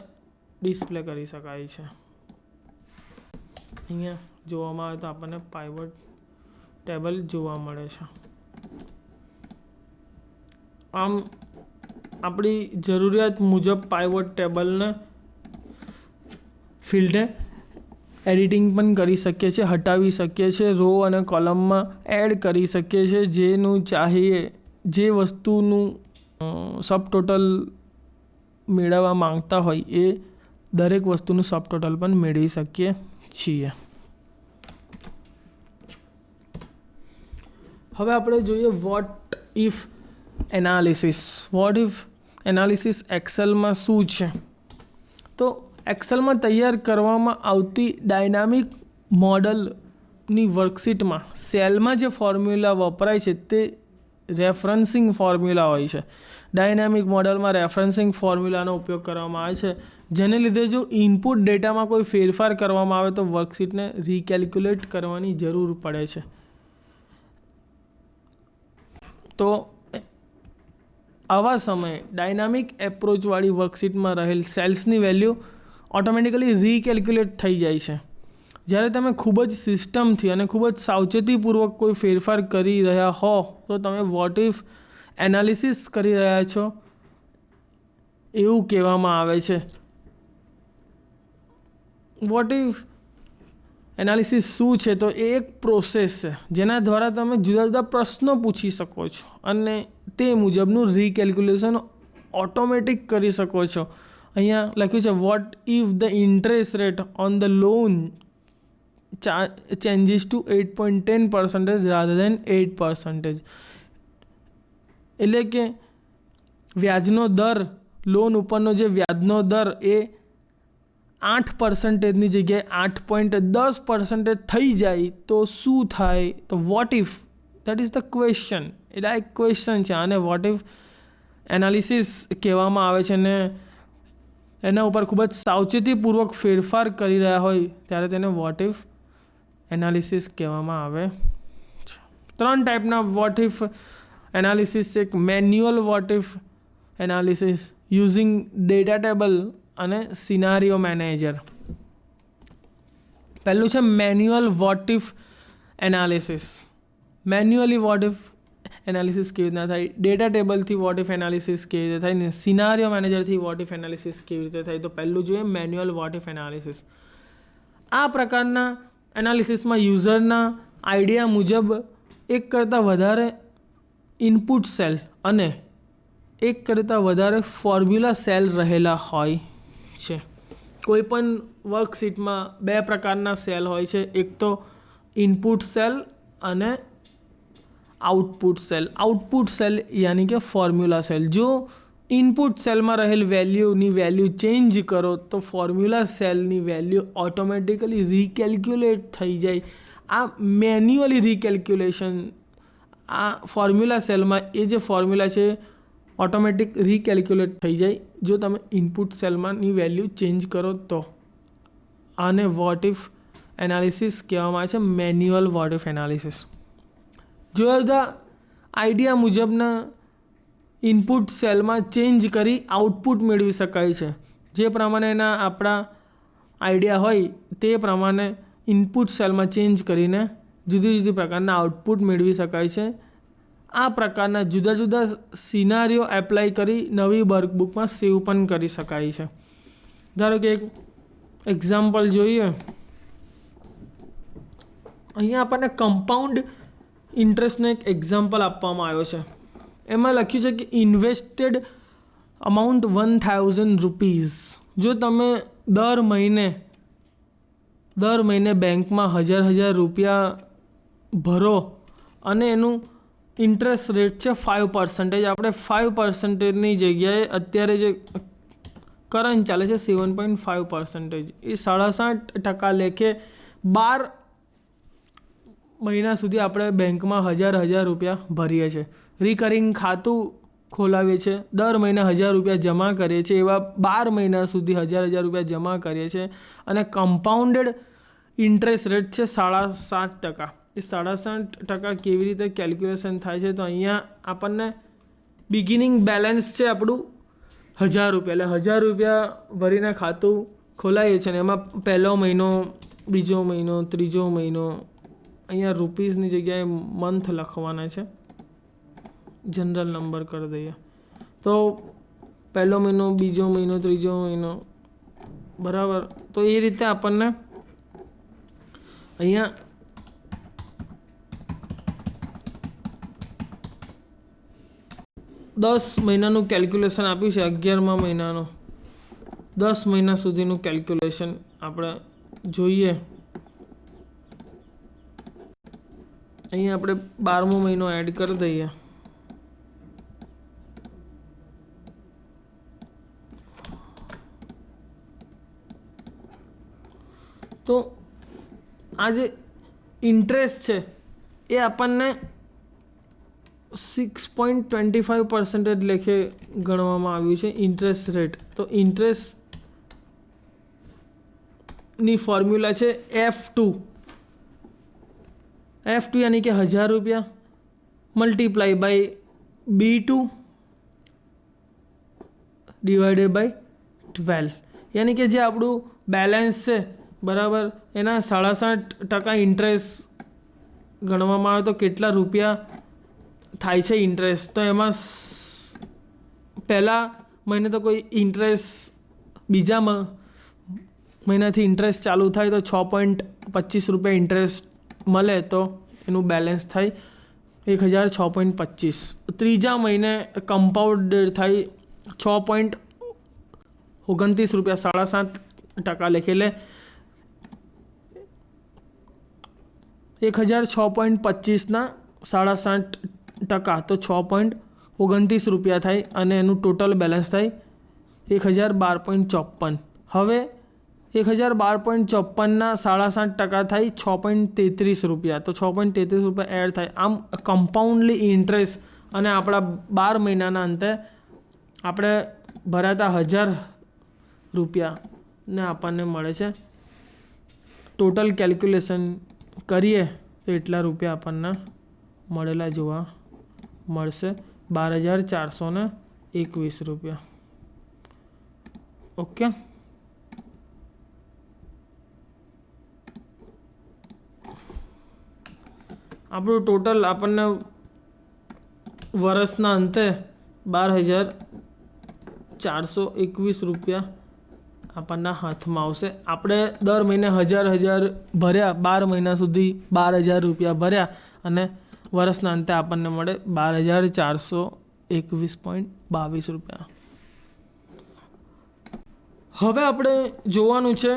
ડિસ્પ્લે કરી શકાય છે. અહીંયા જોવામાં આવે તો આપણને પાઇવોટ ટેબલ જોવા મળે છે. આમ આપણી જરૂરિયાત મુજબ પાઇવોટ ટેબલને ફિલ્ડને એડિટિંગ પણ કરી શકીએ છીએ, હટાવી શકીએ છીએ, રો અને કોલમમાં એડ કરી શકીએ છીએ. જેનું ચાહીએ જે વસ્તુનું સબ ટોટલ મેળવવા માંગતા હોય એ દરેક વસ્તુનું સબ ટોટલ પણ મેળવી શકીએ છીએ. હવે આપણે જોઈએ what if analysis. What if analysis એક્સેલમાં શું છે? તો એક્સેલમાં તૈયાર કરવામાં આવતી ડાયનામિક મોડલની વર્કશીટમાં સેલમાં જે ફોર્મ્યુલા વપરાય છે તે રેફરન્સિંગ ફોર્મ્યુલા હોય છે. ડાયનામિક મોડલમાં રેફરન્સિંગ ફોર્મ્યુલાનો ઉપયોગ કરવામાં આવે છે, જેને લીધે જો ઇનપુટ ડેટામાં કોઈ ફેરફાર કરવામાં આવે તો વર્કશીટને રીકેલ્ક્યુલેટ કરવાની જરૂર પડે છે. તો આવા સમયે ડાયનામિક એપ્રોચવાળી વર્કશીટમાં રહેલ સેલ્સની વેલ્યુ ઓટોમેટિકલી રીકેલ્ક્યુલેટ થઈ જાય છે. જ્યારે તમે ખૂબ જ સિસ્ટમથી અને ખૂબ જ સાવચેતીપૂર્વક કોઈ ફેરફાર કરી રહ્યા હો તો તમે વોટ ઇફ એનાલિસિસ કરી રહ્યા છો એવું કહેવામાં આવે છે. વોટ ઇફ એનાલિસિસ શું છે? તો એ એક પ્રોસેસ છે જેના દ્વારા તમે જુદા જુદા પ્રશ્નો પૂછી શકો છો અને તે મુજબનું રીકેલ્ક્યુલેશન ઓટોમેટિક કરી શકો છો. અહીંયા લખ્યું છે vote if the interest rate on the loan changes to 8.10% rather than 8%. એટલે કે વ્યાજનો દર, લોન ઉપરનો જે વ્યાજનો દર એ 8%ની જગ્યાએ 8.10% થઈ જાય તો શું થાય? તો vote if, that is the question. એટલે આ એક ક્વેશ્ચન છે. આને વોટ ઇફ એનાલિસિસ કહેવામાં આવે છે ને એના ઉપર ખૂબ જ સાવચેતીપૂર્વક ફેરફાર કરી રહ્યા હોય ત્યારે તેને વોટ ઇફ એનાલિસિસ કહેવામાં આવે છે. 3 ટાઈપના વોટ ઇફ એનાલિસિસ છે. એક manual vote if analysis using data table અને સિનારીઓ મેનેજર. પહેલું છે manual vote if analysis. Manually vote if analysis કેવી રીતના થાય, ડેટા ટેબલથી વોટ ઇફ એનાલિસિસ કેવી રીતે થાય ને સિનારીઓ મેનેજરથી વોટ ઇફ એનાલિસિસ કેવી રીતે થાય. તો પહેલું જોઈએ મેન્યુઅલ વોટ ઇફ એનાલિસિસ. આ પ્રકારના એનાલિસિસમાં યુઝરના આઈડિયા મુજબ એક કરતાં વધારે ઇનપુટ સેલ અને એક કરતાં વધારે ફોર્મ્યુલા સેલ રહેલા હોય છે. કોઈપણ વર્કશીટમાં 2 પ્રકારના સેલ હોય છે. એક તો ઇનપુટ સેલ અને આઉટપુટ સેલ. આઉટપુટ સેલ યાની કે ફોર્મ્યુલા સેલ. જો ઇનપુટ સેલમાં રહેલ વેલ્યુની વેલ્યુ ચેન્જ કરો તો ફોર્મ્યુલા સેલની વેલ્યુ ઓટોમેટિકલી રીકેલ્ક્યુલેટ થઈ જાય. આ મેન્યુઅલી રીકેલ્ક્યુલેશન, આ ફોર્મ્યુલા સેલમાં એ જે ફોર્મ્યુલા છે ઓટોમેટિક રીકેલ્ક્યુલેટ થઈ જાય જો તમે ઇનપુટ સેલમાંની વેલ્યુ ચેન્જ કરો તો. આને વોટ ઇફ એનાલિસિસ કહેવામાં આવે છે, મેન્યુઅલ વોટ ઇફ એનાલિસિસ. જુદા જુદા આઈડિયા મુજબના ઇનપુટ સેલમાં ચેન્જ કરી આઉટપુટ મેળવી શકાય છે. જે પ્રમાણેના આપણા આઈડિયા હોય તે પ્રમાણે ઇનપુટ સેલમાં ચેન્જ કરીને જુદી જુદી પ્રકારના આઉટપુટ મેળવી શકાય છે. આ પ્રકારના જુદા જુદા સિનારીઓ એપ્લાય કરી નવી વર્કબુકમાં સેવ પણ કરી શકાય છે. ધારો કે એક એક્ઝામ્પલ જોઈએ. અહીંયા આપણને કમ્પાઉન્ડ ઇન્ટરેસ્ટનો એક એક્ઝામ્પલ આપવામાં આવ્યો છે. એમાં લખ્યું છે કે ઇન્વેસ્ટેડ અમાઉન્ટ 1000 રૂપીઝ. જો તમે દર મહિને બેંકમાં 1000 રૂપિયા ભરો અને એનું ઇન્ટરેસ્ટ રેટ છે 5%. આપણે 5%ની જગ્યાએ અત્યારે જે કરંટ ચાલે છે 7.5%, એ 7.5% લેખે 12 મહિના સુધી આપણે બેંકમાં 1000 રૂપિયા ભરીએ છીએ. રિકરિંગ ખાતું ખોલાવીએ છીએ, દર મહિને 1000 રૂપિયા જમા કરીએ છીએ. એવા 12 મહિના સુધી 1000 રૂપિયા જમા કરીએ છીએ અને કમ્પાઉન્ડેડ ઇન્ટરેસ્ટ રેટ છે 7.5%. એ 7.5% કેવી રીતે કેલ્ક્યુલેશન થાય છે? તો અહીંયા આપણને બિગિનિંગ બેલેન્સ છે આપણું 1000 રૂપિયા, એટલે 1000 રૂપિયા ભરીને ખાતું ખોલાવીએ છીએ અને એમાં પહેલો મહિનો, બીજો મહિનો, ત્રીજો મહિનો, અહીંયા રૂપીઝની જગ્યાએ મંથ લખવાના છે, જનરલ નંબર કરી દઈએ. તો પહેલો મહિનો, બીજો મહિનો, ત્રીજો મહિનો, બરાબર. તો એ રીતે આપણને અહીંયા 10 મહિનાનું કેલ્ક્યુલેશન આપ્યું છે. 11મા મહિનાનું 10 મહિના સુધીનું કેલ્ક્યુલેશન આપણે જોઈએ. અહીંયા આપણે 12મો મહિનો એડ કરી દઈએ. તો આ જે ઇન્ટરેસ્ટ છે એ આપણને 6.25% લેખે ગણવામાં આવ્યું છે ઇન્ટરેસ્ટ રેટ. તો ઇન્ટરેસ્ટની ફોર્મ્યુલા છે F2 यानी कि 1000 रुपया multiply by B2 divided by 12 यानी कि जे આપણું બેલેન્સ છે બરાબર એના 67% ઇન્ટરેસ્ટ ગણવામાં આવે તો કેટલા રૂપિયા થાય છે ઇન્ટરેસ્ટ. તો એમાં પહેલા મહિને તો કોઈ ઇન્ટરેસ્ટ, બીજા મહિનાથી ઇન્ટરેસ્ટ ચાલુ થાય તો 6.25 રૂપિયા ઇન્ટરેસ્ટ મળે તો એનું બેલેન્સ થાય 1006.25. ત્રીજા મહિને કમ્પાઉન્ડ થાય 6.29 રૂપિયા 7.5% લેખે એટલે 1006.25ના 7.5% તો 6.29 રૂપિયા થાય અને એનું ટોટલ બેલેન્સ થાય 1012.54. હવે 1012.54ના 7.5% થાય 6.33 રૂપિયા તો 6.33 રૂપિયા એડ થાય. આમ કમ્પાઉન્ડલી ઇન્ટરેસ્ટ અને આપણા 12 મહિનાના અંતે આપણે ભરાતા 1000 રૂપિયાને આપણને મળે છે. ટોટલ કેલ્ક્યુલેશન કરીએ તો એટલા રૂપિયા આપણને મળેલા જોવા મળશે 12,421 રૂપિયા. ઓકે. આપણું ટોટલ આપણને વર્ષના અંતે 12,421 રૂપિયા આપણના હાથમાં આવશે. આપણે દર મહિને 1000 ભર્યા, 12 મહિના સુધી 12,000 રૂપિયા ભર્યા અને વર્ષના અંતે આપણને મળે 12,421.22 રૂપિયા. હવે આપણે જોવાનું છે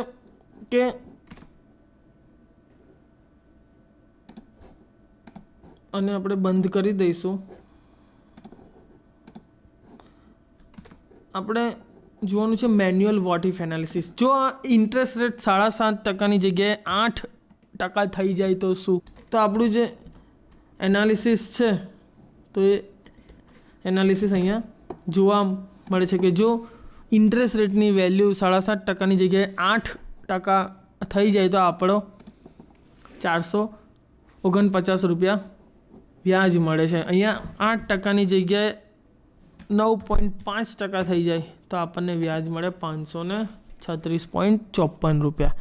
કે અને આપણે બંધ કરી દઈશું. આપણે જોવાનું છે મેન્યુઅલ વોટ ઇફ એનાલિસિસ. જો આ ઇન્ટરેસ્ટ રેટ 7.5%ની જગ્યાએ 8% થઈ જાય તો શું? તો આપણું જે એનાલિસિસ છે તો એ એનાલિસિસ અહીંયા જોવા મળે છે કે જો ઇન્ટરેસ્ટ રેટની વેલ્યુ 7.5%ની જગ્યાએ 8% થઈ જાય તો આપણો 449 રૂપિયા વ્યાજ મળે છે. અહીંયા 8%ની જગ્યાએ 9.5% થઈ જાય તો આપણને વ્યાજ મળે 536.54 રૂપિયા.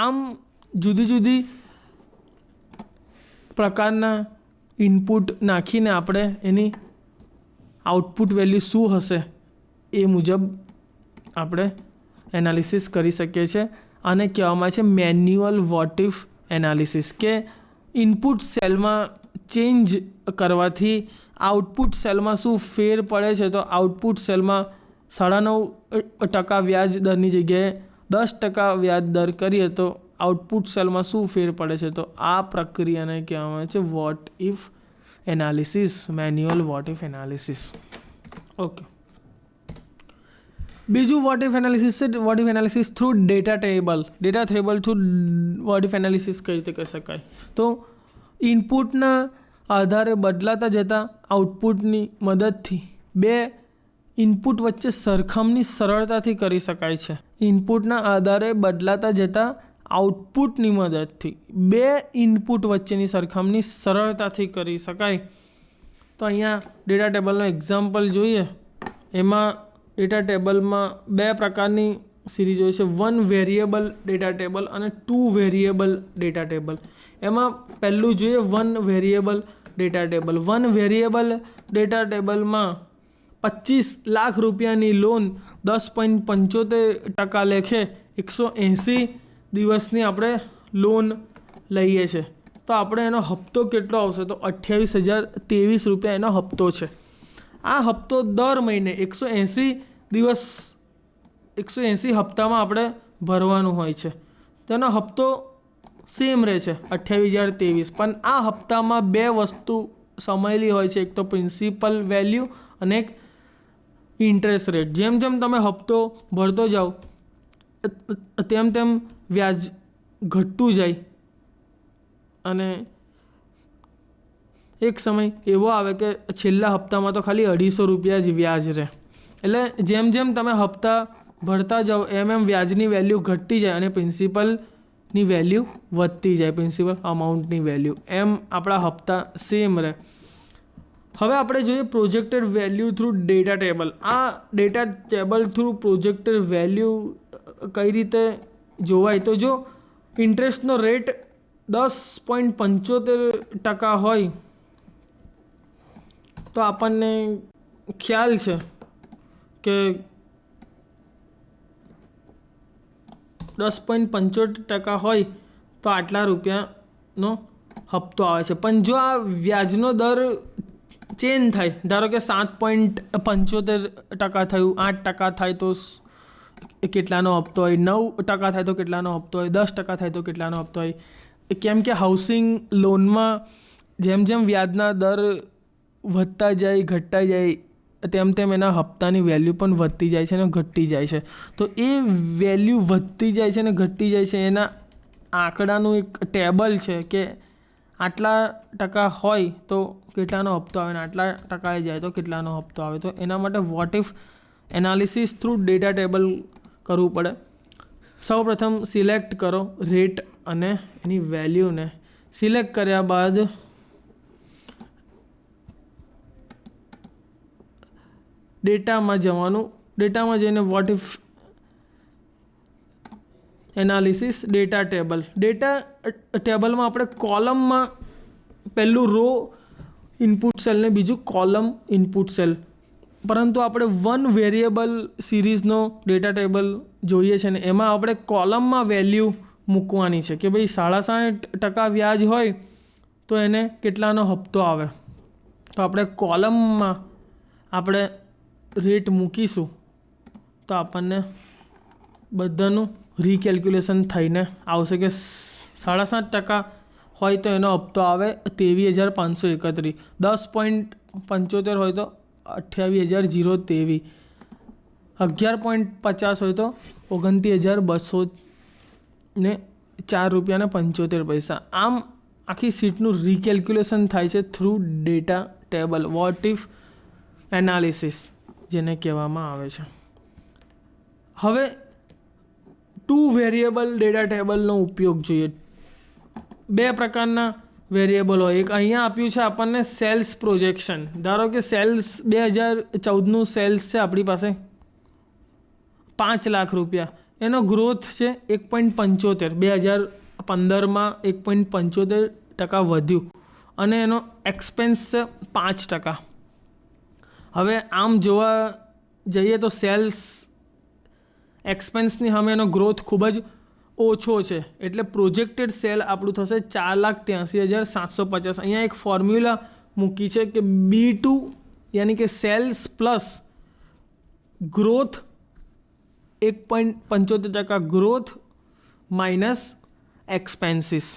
આમ જુદી જુદી પ્રકારના ઇનપુટ નાખીને આપણે એની આઉટપુટ વેલ્યુ શું હશે એ મુજબ આપણે એનાલિસિસ કરી શકીએ છીએ. અને કહેવામાં છે મેન્યુઅલ વોટ ઇફ એનાલિસિસ કે ઇનપુટ સેલમાં ચેન્જ કરવાથી આઉટપુટ સેલમાં શું ફેર પડે છે. તો આઉટપુટ સેલમાં 9.5% વ્યાજ દરની જગ્યાએ 10% વ્યાજ દર કરીએ તો આઉટપુટ સેલમાં શું ફેર પડે છે. તો આ પ્રક્રિયાને કહેવામાં આવે છે vote if analysis, manual vote if analysis. Okay. બીજું વોટ ઇફ એનાલિસિસ છે vote if analysis through data table through vote if analysis કઈ રીતે કરી શકાય. તો ઇનપુટના આધારે બદલાતા જતા આઉટપુટની મદદથી બે ઇનપુટ વચ્ચે સરખામણી સરળતાથી કરી શકાય છે. ઇનપુટના આધારે બદલાતા જતા આઉટપુટની મદદથી બે ઇનપુટ વચ્ચેની સરખામણી સરળતાથી કરી શકાય. તો અહીંયા ડેટા ટેબલનો એક્ઝામ્પલ જોઈએ. એમાં ડેટા ટેબલમાં બે પ્રકારની સિરીઝ હોય છે, 1 વેરિયેબલ ડેટા ટેબલ અને 2 વેરિયેબલ ડેટા ટેબલ. એમાં પહેલું જોઈએ 1 variable data table. 1 variable data ટેબલમાં 25 લાખ રૂપિયાની લોન 10.75% લેખે 180 દિવસની આપણે લોન લઈએ છીએ તો આપણે એનો હપ્તો કેટલો આવશે તો 28,023 રૂપિયા એનો હપ્તો છે. આ હપ્તો દર મહિને 180 હપ્તામાં આપણે ભરવાનું હોય છે. તેનો હપ્તો સેમ રહે છે 28,023, પણ આ હપ્તામાં બે વસ્તુ સમાયેલી હોય છે, એક તો પ્રિન્સિપલ વેલ્યુ અને એક ઇન્ટરેસ્ટ રેટ. જેમ જેમ તમે હપ્તો ભરતો જાઓ તેમ તેમ વ્યાજ ઘટતું જાય અને એક સમય એવો આવે કે છેલ્લા હપ્તામાં તો ખાલી 250 રૂપિયા જ વ્યાજ રહે. એટલે જેમ જેમ તમે હપ્તા ભરતા જાઓ એમ એમ વ્યાજની વેલ્યુ ઘટતી જાય અને પ્રિન્સિપલની વેલ્યુ વધતી જાય, પ્રિન્સિપલ અમાઉન્ટની વેલ્યુ. એમ આપણા હપ્તા સેમ રહે. હવે આપણે જોઈએ projected value through data table. આ data table through projected value કઈ રીતે જોવાય તો જો ઇન્ટરેસ્ટનો રેટ 10.75% હોય તો આપણને ખ્યાલ છે કે 10.75% હોય તો આટલા રૂપિયાનો હપ્તો આવે છે. પણ જો આ વ્યાજનો દર ચેન્જ થાય, ધારો કે 7.75% થયું, 8% થાય તો કેટલાનો હપ્તો હોય, 9% થાય તો કેટલાનો હપ્તો હોય, 10% થાય તો કેટલાનો હપ્તો હોય. કેમ કે હાઉસિંગ લોનમાં જેમ જેમ વ્યાજના દર વધતા જાય ઘટતા જાય તેમ તેમ એના હપ્તાની વેલ્યુ પણ વધતી જાય છે અને ઘટતી જાય છે. તો એ વેલ્યુ વધતી જાય છે અને ઘટતી જાય છે એના આંકડાનું એક ટેબલ છે કે આટલા ટકા હોય તો કેટલાનો હપ્તો આવે ને આટલા ટકાએ જાય તો કેટલાનો હપ્તો આવે. તો એના માટે vote if analysis through data table કરવું પડે. સૌપ્રથમ સિલેક્ટ કરો રેટ અને એની વેલ્યુને. સિલેક્ટ કર્યા બાદ ડેટામાં જવાનું. ડેટામાં જઈને vote if analysis data table. Data ટેબલમાં આપણે કોલમમાં પહેલું રો ઇનપુટ સેલ ને બીજું કોલમ ઇનપુટ સેલ, પરંતુ આપણે વન વેરિયેબલ સિરીઝનો ડેટા ટેબલ જોઈએ છે ને એમાં આપણે કોલમમાં વેલ્યુ મૂકવાની છે કે ભાઈ 60% વ્યાજ હોય તો એને કેટલાનો હપ્તો આવે. તો આપણે કોલમમાં આપણે રેટ મૂકીશું તો આપણને બધાનું રીકેલ્ક્યુલેશન થઈને આવશે કે 7.5% હોય તો એનો હપ્તો આવે 23,531, 10.75 હોય તો 28,023, 11.50 હોય તો 29,204 રૂપિયા ને 75 પૈસા. આમ આખી સીટનું રીકેલ્ક્યુલેશન થાય છે through data table, vote if analysis જેને કહેવામાં આવે છે. હવે 2 વેરિયેબલ ડેટા ટેબલનો ઉપયોગ જોઈએ. 2 પ્રકારના વેરિયેબલ હોય. એક અહીંયા આપ્યું છે આપણને સેલ્સ પ્રોજેક્શન. ધારો કે સેલ્સ 2014નું સેલ્સ છે આપણી પાસે 5 લાખ રૂપિયા, એનો ગ્રોથ છે 1.75, 2015માં 1.75% વધ્યું અને એનો એક્સપેન્સ છે 5%. હવે આમ જોવા જઈએ તો સેલ્સ એક્સપેન્સની સામે એનો ગ્રોથ ખૂબ જ ઓછો છે, એટલે પ્રોજેક્ટેડ સેલ આપણું થશે 4,83,750. અહીંયા એક ફોર્મ્યુલા મૂકી છે કે B2 યાની કે sales plus growth 1.75% growth minus expenses,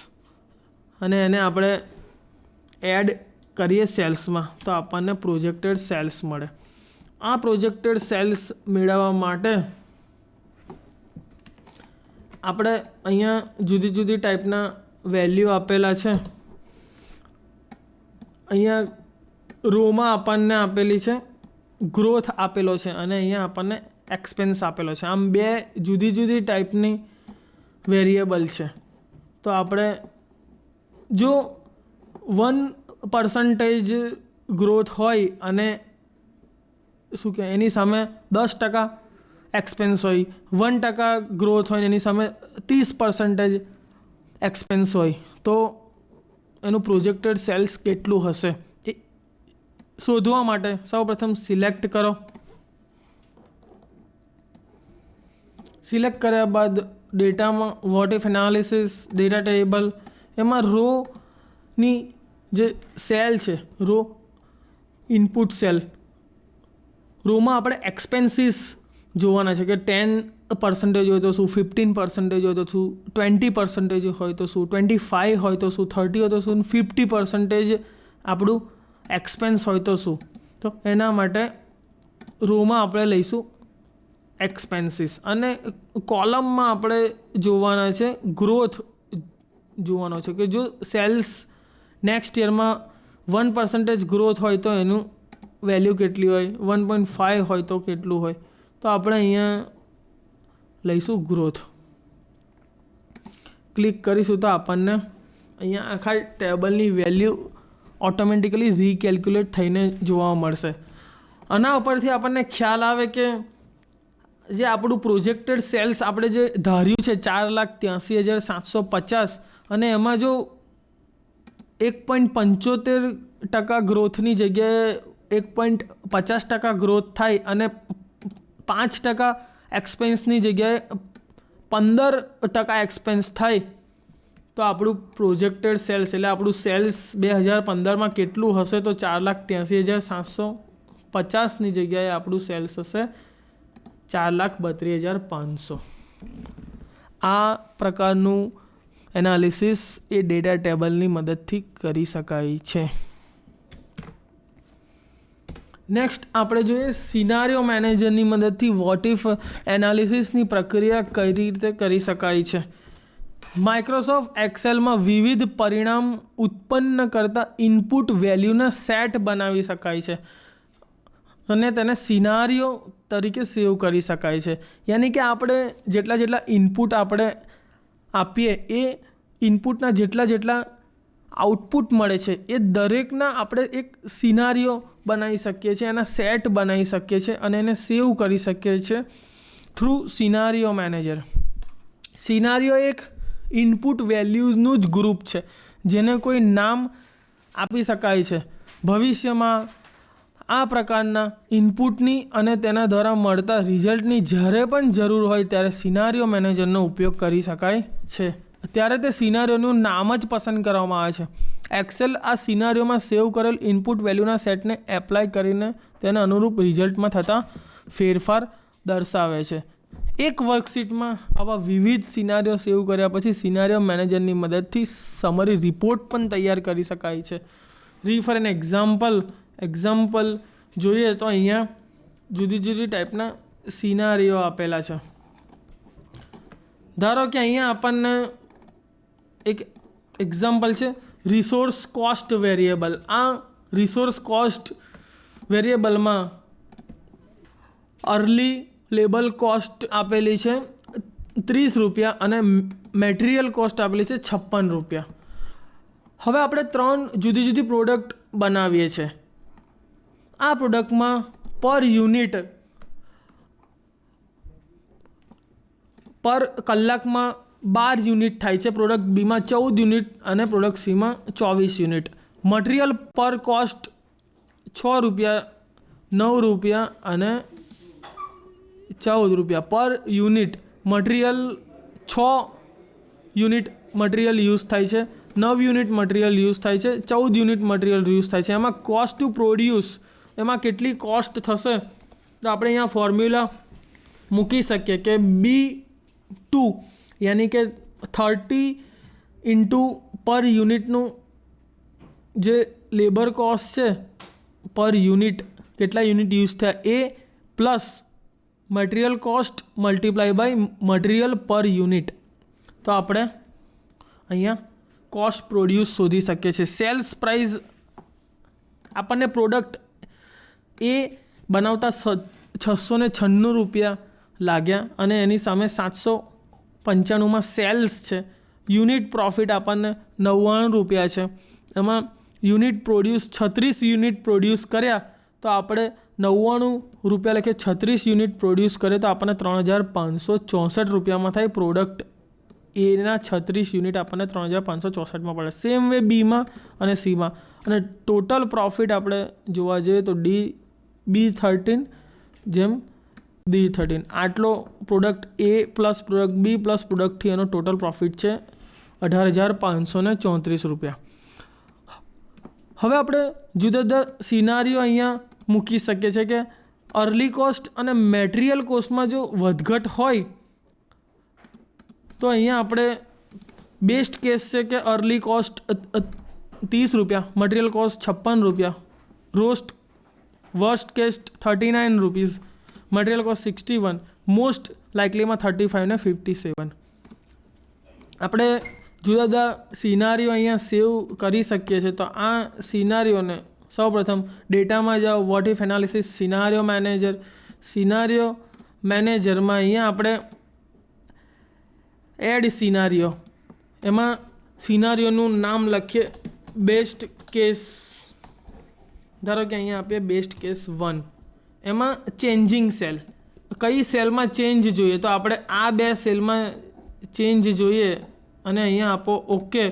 અને એને આપણે એડ કરીએ સેલ્સમાં તો આપણને પ્રોજેક્ટેડ સેલ્સ મળે. આ પ્રોજેક્ટેડ સેલ્સ મેળવવા માટે આપણે અહીંયા જુદી જુદી ટાઈપના વેલ્યુ આપેલા છે. અહીંયા રોમાં આપણને આપેલી છે ગ્રોથ આપેલો છે અને અહીંયા આપણને એક્સપેન્સ આપેલો છે. આમ 2 જુદી જુદી ટાઈપની વેરિયેબલ છે. તો આપણે જો 1% ગ્રોથ હોય અને શું કે એની સામે 10% એક્સપેન્સ હોય, 1% ગ્રોથ હોય એની સામે 30% એક્સપેન્સ હોય, તો એનું પ્રોજેક્ટેડ સેલ્સ કેટલું હશે શોધવા માટે સૌપ્રથમ સિલેક્ટ કરો. સિલેક્ટ કર્યા બાદ ડેટામાં vote if analysis data table, એમાં રોની જે સેલ છે, રો ઇનપુટ સેલ, રોમાં આપણે એક્સપેન્સીસ જોવાના છે કે 10% હોય તો શું, 15% હોય તો શું, 20% હોય તો શું, 25 હોય તો શું, 30 હોય તો શું, 50% આપણું એક્સપેન્સ હોય તો શું. તો એના માટે રોમાં આપણે લઈશું એક્સપેન્સીસ, અને કોલમમાં આપણે જોવાના છે ગ્રોથ જોવાનો છે કે જો સેલ્સ નેક્સ્ટ યરમાં 1% ગ્રોથ હોય તો એનું વેલ્યુ કેટલી હોય, 1.5 હોય તો કેટલું હોય. તો આપણે અહીંયા લઈશું ગ્રોથ. ક્લિક કરીશું તો આપણને અહીંયા આખા ટેબલની વેલ્યુ ઓટોમેટિકલી રીકેલ્ક્યુલેટ થઈને જોવા મળશે. આના ઉપરથી આપણને ખ્યાલ આવે કે જે આપણું પ્રોજેક્ટેડ સેલ્સ આપણે જે ધાર્યું છે 4,83,750, અને એમાં જો 1.75% ગ્રોથની જગ્યાએ 1.50% ગ્રોથ થાય અને 5% એક્સપેન્સની જગ્યાએ 15% એક્સપેન્સ થાય તો આપણું પ્રોજેક્ટેડ સેલ્સ એટલે આપણું સેલ્સ 2015માં કેટલું હશે તો 4,83,750ની જગ્યાએ આપણું સેલ્સ હશે 4,32,500. આ પ્રકારનું એનાલિસિસ એ ડેટા ટેબલની મદદથી કરી શકાય છે. નેક્સ્ટ આપણે જોઈએ સિનારિયો મેનેજરની મદદથી વોટ ઇફ એનાલિસિસની પ્રક્રિયા કઈ રીતે કરી શકાય છે. માઇક્રોસોફ્ટ એક્સેલમાં વિવિધ પરિણામ ઉત્પન્ન કરતા ઇનપુટ વેલ્યુના સેટ બનાવી શકાય છે અને તેને સિનારિયો તરીકે સેવ કરી શકાય છે. યાની કે આપણે જેટલા ઇનપુટ આપણે આપીએ એ ઇનપુટના જેટલા આઉટપુટ મળે છે એ દરેકના આપણે એક સિનારિયો બનાવી શકીએ છીએ, એના સેટ બનાવી શકીએ છીએ અને એને સેવ કરી શકીએ છીએ થ્રુ સિનારિયો મેનેજર. સિનારિયો એક ઇનપુટ વેલ્યુઝનું જ ગ્રુપ છે જેને કોઈ નામ આપી શકાય છે. ભવિષ્યમાં આ પ્રકારના ઇનપુટની અને તેના દ્વારા મળતા રિઝલ્ટની જ્યારે પણ જરૂર હોય ત્યારે સિનારિયો મેનેજરનો ઉપયોગ કરી શકાય છે. ત્યારે તે સિનારિયોનું નામ જ પસંદ કરવામાં આવે છે. એક્સેલ આ સિનારિયોમાં સેવ કરેલ ઇનપુટ વેલ્યુના સેટને એપ્લાય કરીને તેને અનુરૂપ રિઝલ્ટમાં થતા ફેરફાર દર્શાવે છે. એક વર્કશીટમાં આવા વિવિધ સિનારિયો સેવ કર્યા પછી સિનારિયો મેનેજરની મદદથી સમરી રિપોર્ટ પણ તૈયાર કરી શકાય છે. ફોર એન એક્ઝામ્પલ જોઈએ તો અહીંયા જુદી જુદી ટાઈપના સિનારિયો આપેલા છે. ધારો કે અહીંયા આપણને એક એક્ઝામ્પલ છે રિસોર્સ કોસ્ટ વેરિયેબલ. આ રિસોર્સ કોસ્ટ વેરિયેબલમાં અર્લી લેબલ કોસ્ટ આપેલી છે 30 રૂપિયા અને મેટિરિયલ કોસ્ટ આપેલી છે 56 રૂપિયા. હવે આપણે 3 જુદી જુદી પ્રોડક્ટ બનાવીએ છીએ. આ પ્રોડક્ટમાં પર યુનિટ પર કલાકમાં 12 યુનિટ થાય છે, પ્રોડક્ટ બીમાં 14 યુનિટ અને પ્રોડક્ટ સીમાં 24 યુનિટ. મટીરિયલ પર કોસ્ટ 6 રૂપિયા, 9 રૂપિયા અને 14 રૂપિયા પર unit. Material 6 unit material use થાય છે, 9 યુનિટ મટીરિયલ યુઝ થાય છે, 14 યુનિટ મટીરિયલ યુઝ થાય છે. એમાં કોસ્ટ ટુ પ્રોડ્યુસ એમાં કેટલી કોસ્ટ થશે તો આપણે અહીંયા ફોર્મ્યુલા મૂકી શકીએ કે B2 યાની કે 30 પર યુનિટનું જે લેબર કોસ્ટ છે પર યુનિટ કેટલા યુનિટ યુઝ થયા એ plus material cost multiply by material per unit. તો આપણે અહીંયા કોસ્ટ પ્રોડ્યુસ શોધી શકીએ છીએ. સેલ્સ પ્રાઇસ આપણને પ્રોડક્ટ એ બનાવતા 696 રૂપિયા લાગ્યા અને એની સામે 795માં સેલ્સ છે. યુનિટ પ્રોફિટ આપણને 99 રૂપિયા છે. એમાં યુનિટ પ્રોડ્યુસ 36 યુનિટ પ્રોડ્યુસ કર્યા તો આપણે 99 રૂપિયા લખે 36 યુનિટ પ્રોડ્યુસ કરે તો આપણને 3,564 રૂપિયામાં થાય પ્રોડક્ટ એના 36 યુનિટ આપણને 3564માં પડે. સેમ વે બીમાં અને સીમાં. અને ટોટલ પ્રોફિટ આપણે જોવા જઈએ તો B13 જેમ D13 આટલો પ્રોડક્ટ એ પ્લસ પ્રોડક્ટ બી પ્લસ પ્રોડક્ટથી એનો ટોટલ પ્રોફિટ છે 18,534 રૂપિયા. હવે આપણે જુદા જુદા સિનારીઓ અહીંયા મૂકી શકીએ છીએ કે અર્લી કોસ્ટ અને મેટિરિયલ કોસ્ટમાં જો વધઘટ હોય તો અહીંયા આપણે બેસ્ટ કેસ છે કે અર્લી કોસ્ટ 30 રૂપિયા, મટીરિયલ કોસ્ટ 56 રૂપિયા, worst case 39 rupees, material cost 61, most લાઇકલીમાં 35 ને 57. આપણે જુદા જુદા સિનારીઓ અહીંયા સેવ કરી શકીએ છીએ. તો આ સિનારીઓને સૌપ્રથમ ડેટામાં જાઓ, વોટ ઇફ એનાલિસિસ, સિનારીઓ મેનેજરમાં અહીંયા આપણે એડ સિનારીઓ, એમાં સિનારીઓનું નામ લખીએ બેસ્ટ કેસ. ધારો કે અહીંયા આપીએ બેસ્ટ કેસ 1. એમાં ચેન્જિંગ સેલ, કઈ સેલમાં ચેન્જ જોઈએ તો આપણે આ 2 સેલમાં ચેન્જ જોઈએ અને અહીંયા આપો ઓકે.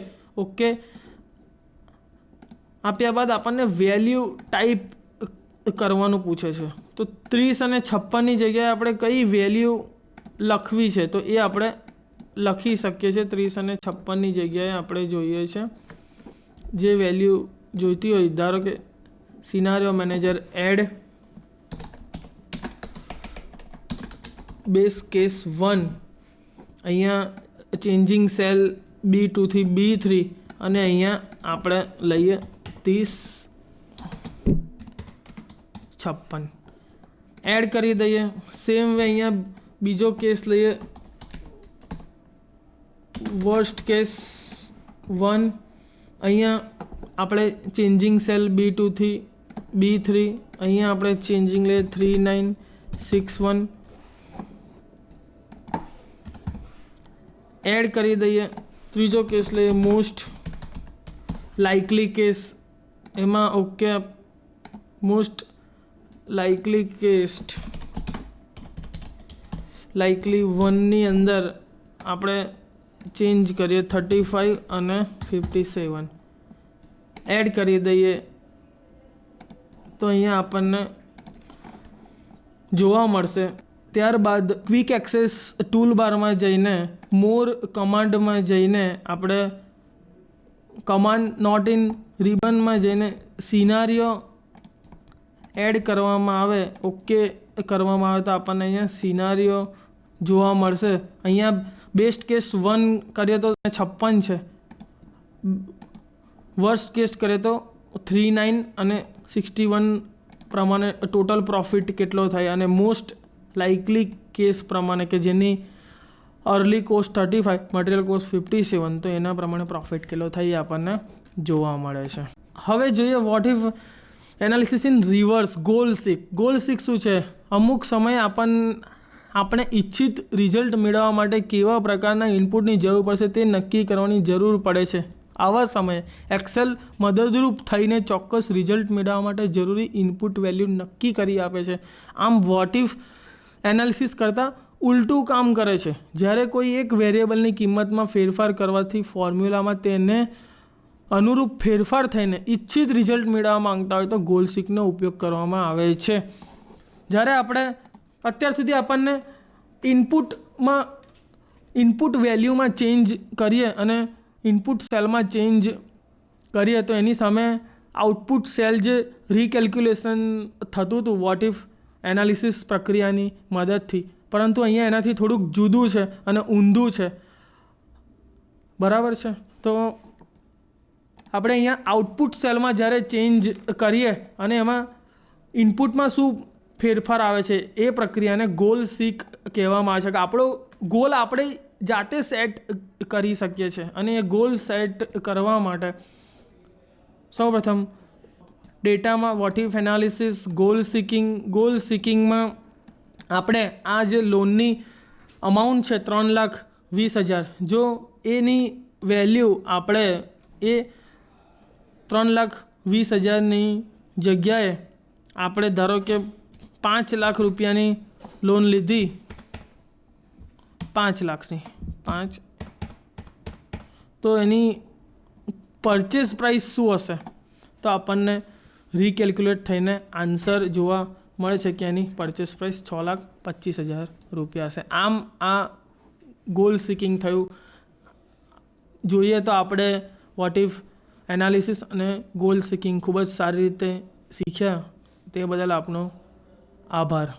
આપ્યા બાદ આપણને વેલ્યુ ટાઈપ કરવાનું પૂછે છે. તો 30 અને 56ની જગ્યાએ આપણે કઈ વેલ્યુ લખવી છે તો એ આપણે લખી શકીએ છીએ. 30 અને 56ની જગ્યાએ આપણે જોઈએ છે જે વેલ્યુ જોઈતી હોય. ધારો કે scenario manager add base case 1, અહીંયા ચેન્જિંગ સેલ B2 થી B3 અને અહીંયા આપણે લઈએ 30, 56 એડ કરી દઈએ. સેમ વે અહીંયા બીજો કેસ લઈએ વર્સ્ટ કેસ 1. અહીંયા આપણે ચેન્જિંગ સેલ B2 થી B3, અહીંયા આપણે ચેન્જિંગ લઈએ 3961 એડ કરી દઈએ. ત્રીજો કેસ લઈએ મોસ્ટ લાઇકલી કેસ, એમાં okay most likely case likely 1ની અંદર આપણે ચેન્જ કરીએ 35 અને 57 એડ કરી દઈએ. તો અહીંયા આપણને જોવા મળશે. ત્યારબાદ ક્વિક એક્સેસ ટૂલ બારમાં જઈને મોર કમાન્ડમાં જઈને આપણે કમાન્ડ નોટ ઇન રિબનમાં જઈને સિનારીઓ એડ કરવામાં આવે, ઓકે કરવામાં આવે તો આપણને અહીંયા સિનારીઓ જોવા મળશે. અહીંયા બેસ્ટ કેસ 1 કરીએ તો 56 છે, વર્સ્ટ કેસ કરીએ તો 39 અને 61 પ્રમાણે ટોટલ પ્રોફિટ કેટલો થાય. અને મોસ્ટ લાઇકલી કેસ પ્રમાણે કે જેની અર્લી કોસ્ટ 35, મટીરિયલ કોસ્ટ 57, તો એના પ્રમાણે પ્રોફિટ કેટલો થાય આપણને જોવા મળે છે. હવે જોઈએ what if analysis in reverse. Goal seek શું છે? અમુક સમયે આપણે ઈચ્છિત રિઝલ્ટ મેળવવા માટે કેવા પ્રકારના ઇનપુટની જરૂર પડશે તે નક્કી કરવાની જરૂર પડે છે. આવા સમયે એક્સેલ મદદરૂપ થઈને ચોક્કસ રિઝલ્ટ મેળવવા માટે જરૂરી ઇનપુટ વેલ્યુ નક્કી કરી આપે છે. આમ વોટ ઇફ એનાલિસિસ કરતાં ઉલટું કામ કરે છે. જ્યારે કોઈ એક વેરિયેબલની કિંમતમાં ફેરફાર કરવાથી ફોર્મ્યુલામાં તેને અનુરૂપ ફેરફાર થઈને ઇચ્છિત રિઝલ્ટ મેળવવા માંગતા હોય તો ગોલ સિકનો ઉપયોગ કરવામાં આવે છે. જ્યારે આપણે અત્યાર સુધી આપણને ઇનપુટ વેલ્યુમાં ચેન્જ કરીએ અને ઇનપુટ સેલમાં ચેન્જ કરીએ તો એની સામે આઉટપુટ સેલ જે રીકેલ્ક્યુલેશન થતું હતું વોટ ઇફ એનાલિસિસ પ્રક્રિયાની મદદથી, પરંતુ અહીંયા એનાથી થોડુંક જુદું છે અને ઊંધું છે. બરાબર છે? તો આપણે અહીંયા આઉટપુટ સેલમાં જ્યારે ચેન્જ કરીએ અને એમાં ઇનપુટમાં શું ફેરફાર આવે છે એ પ્રક્રિયાને ગોલ સિક કહેવામાં આવે છે. કે આપણો ગોલ આપણે જાતે સેટ કરી શકીએ છીએ. અને એ ગોલ સેટ કરવા માટે સૌપ્રથમ ડેટામાં વોટ ઇફ એનાલિસિસ, ગોલ સિકિંગમાં આપણે આ જે લોનની અમાઉન્ટ છે 3,20,000, જો એની વેલ્યુ આપણે એ 3,20,000ની જગ્યાએ આપણે ધારો કે 5 લાખ રૂપિયાની લોન લીધી, 5 લાખની 5 તો એની પરચેસ પ્રાઇસ શું હશે? તો આપણને રીકેલ્ક્યુલેટ થઈને આન્સર જોવા મળે છે કે એની પરચેસ પ્રાઇસ 6,25,000 રૂપિયા હશે. આમ આ ગોલ સિકિંગ થયું. જોઈએ તો આપણે વોટ ઇફ એનાલિસિસ અને ગોલ સિકિંગ ખૂબ જ સારી રીતે શીખ્યા. તે બદલ આપનો આભાર.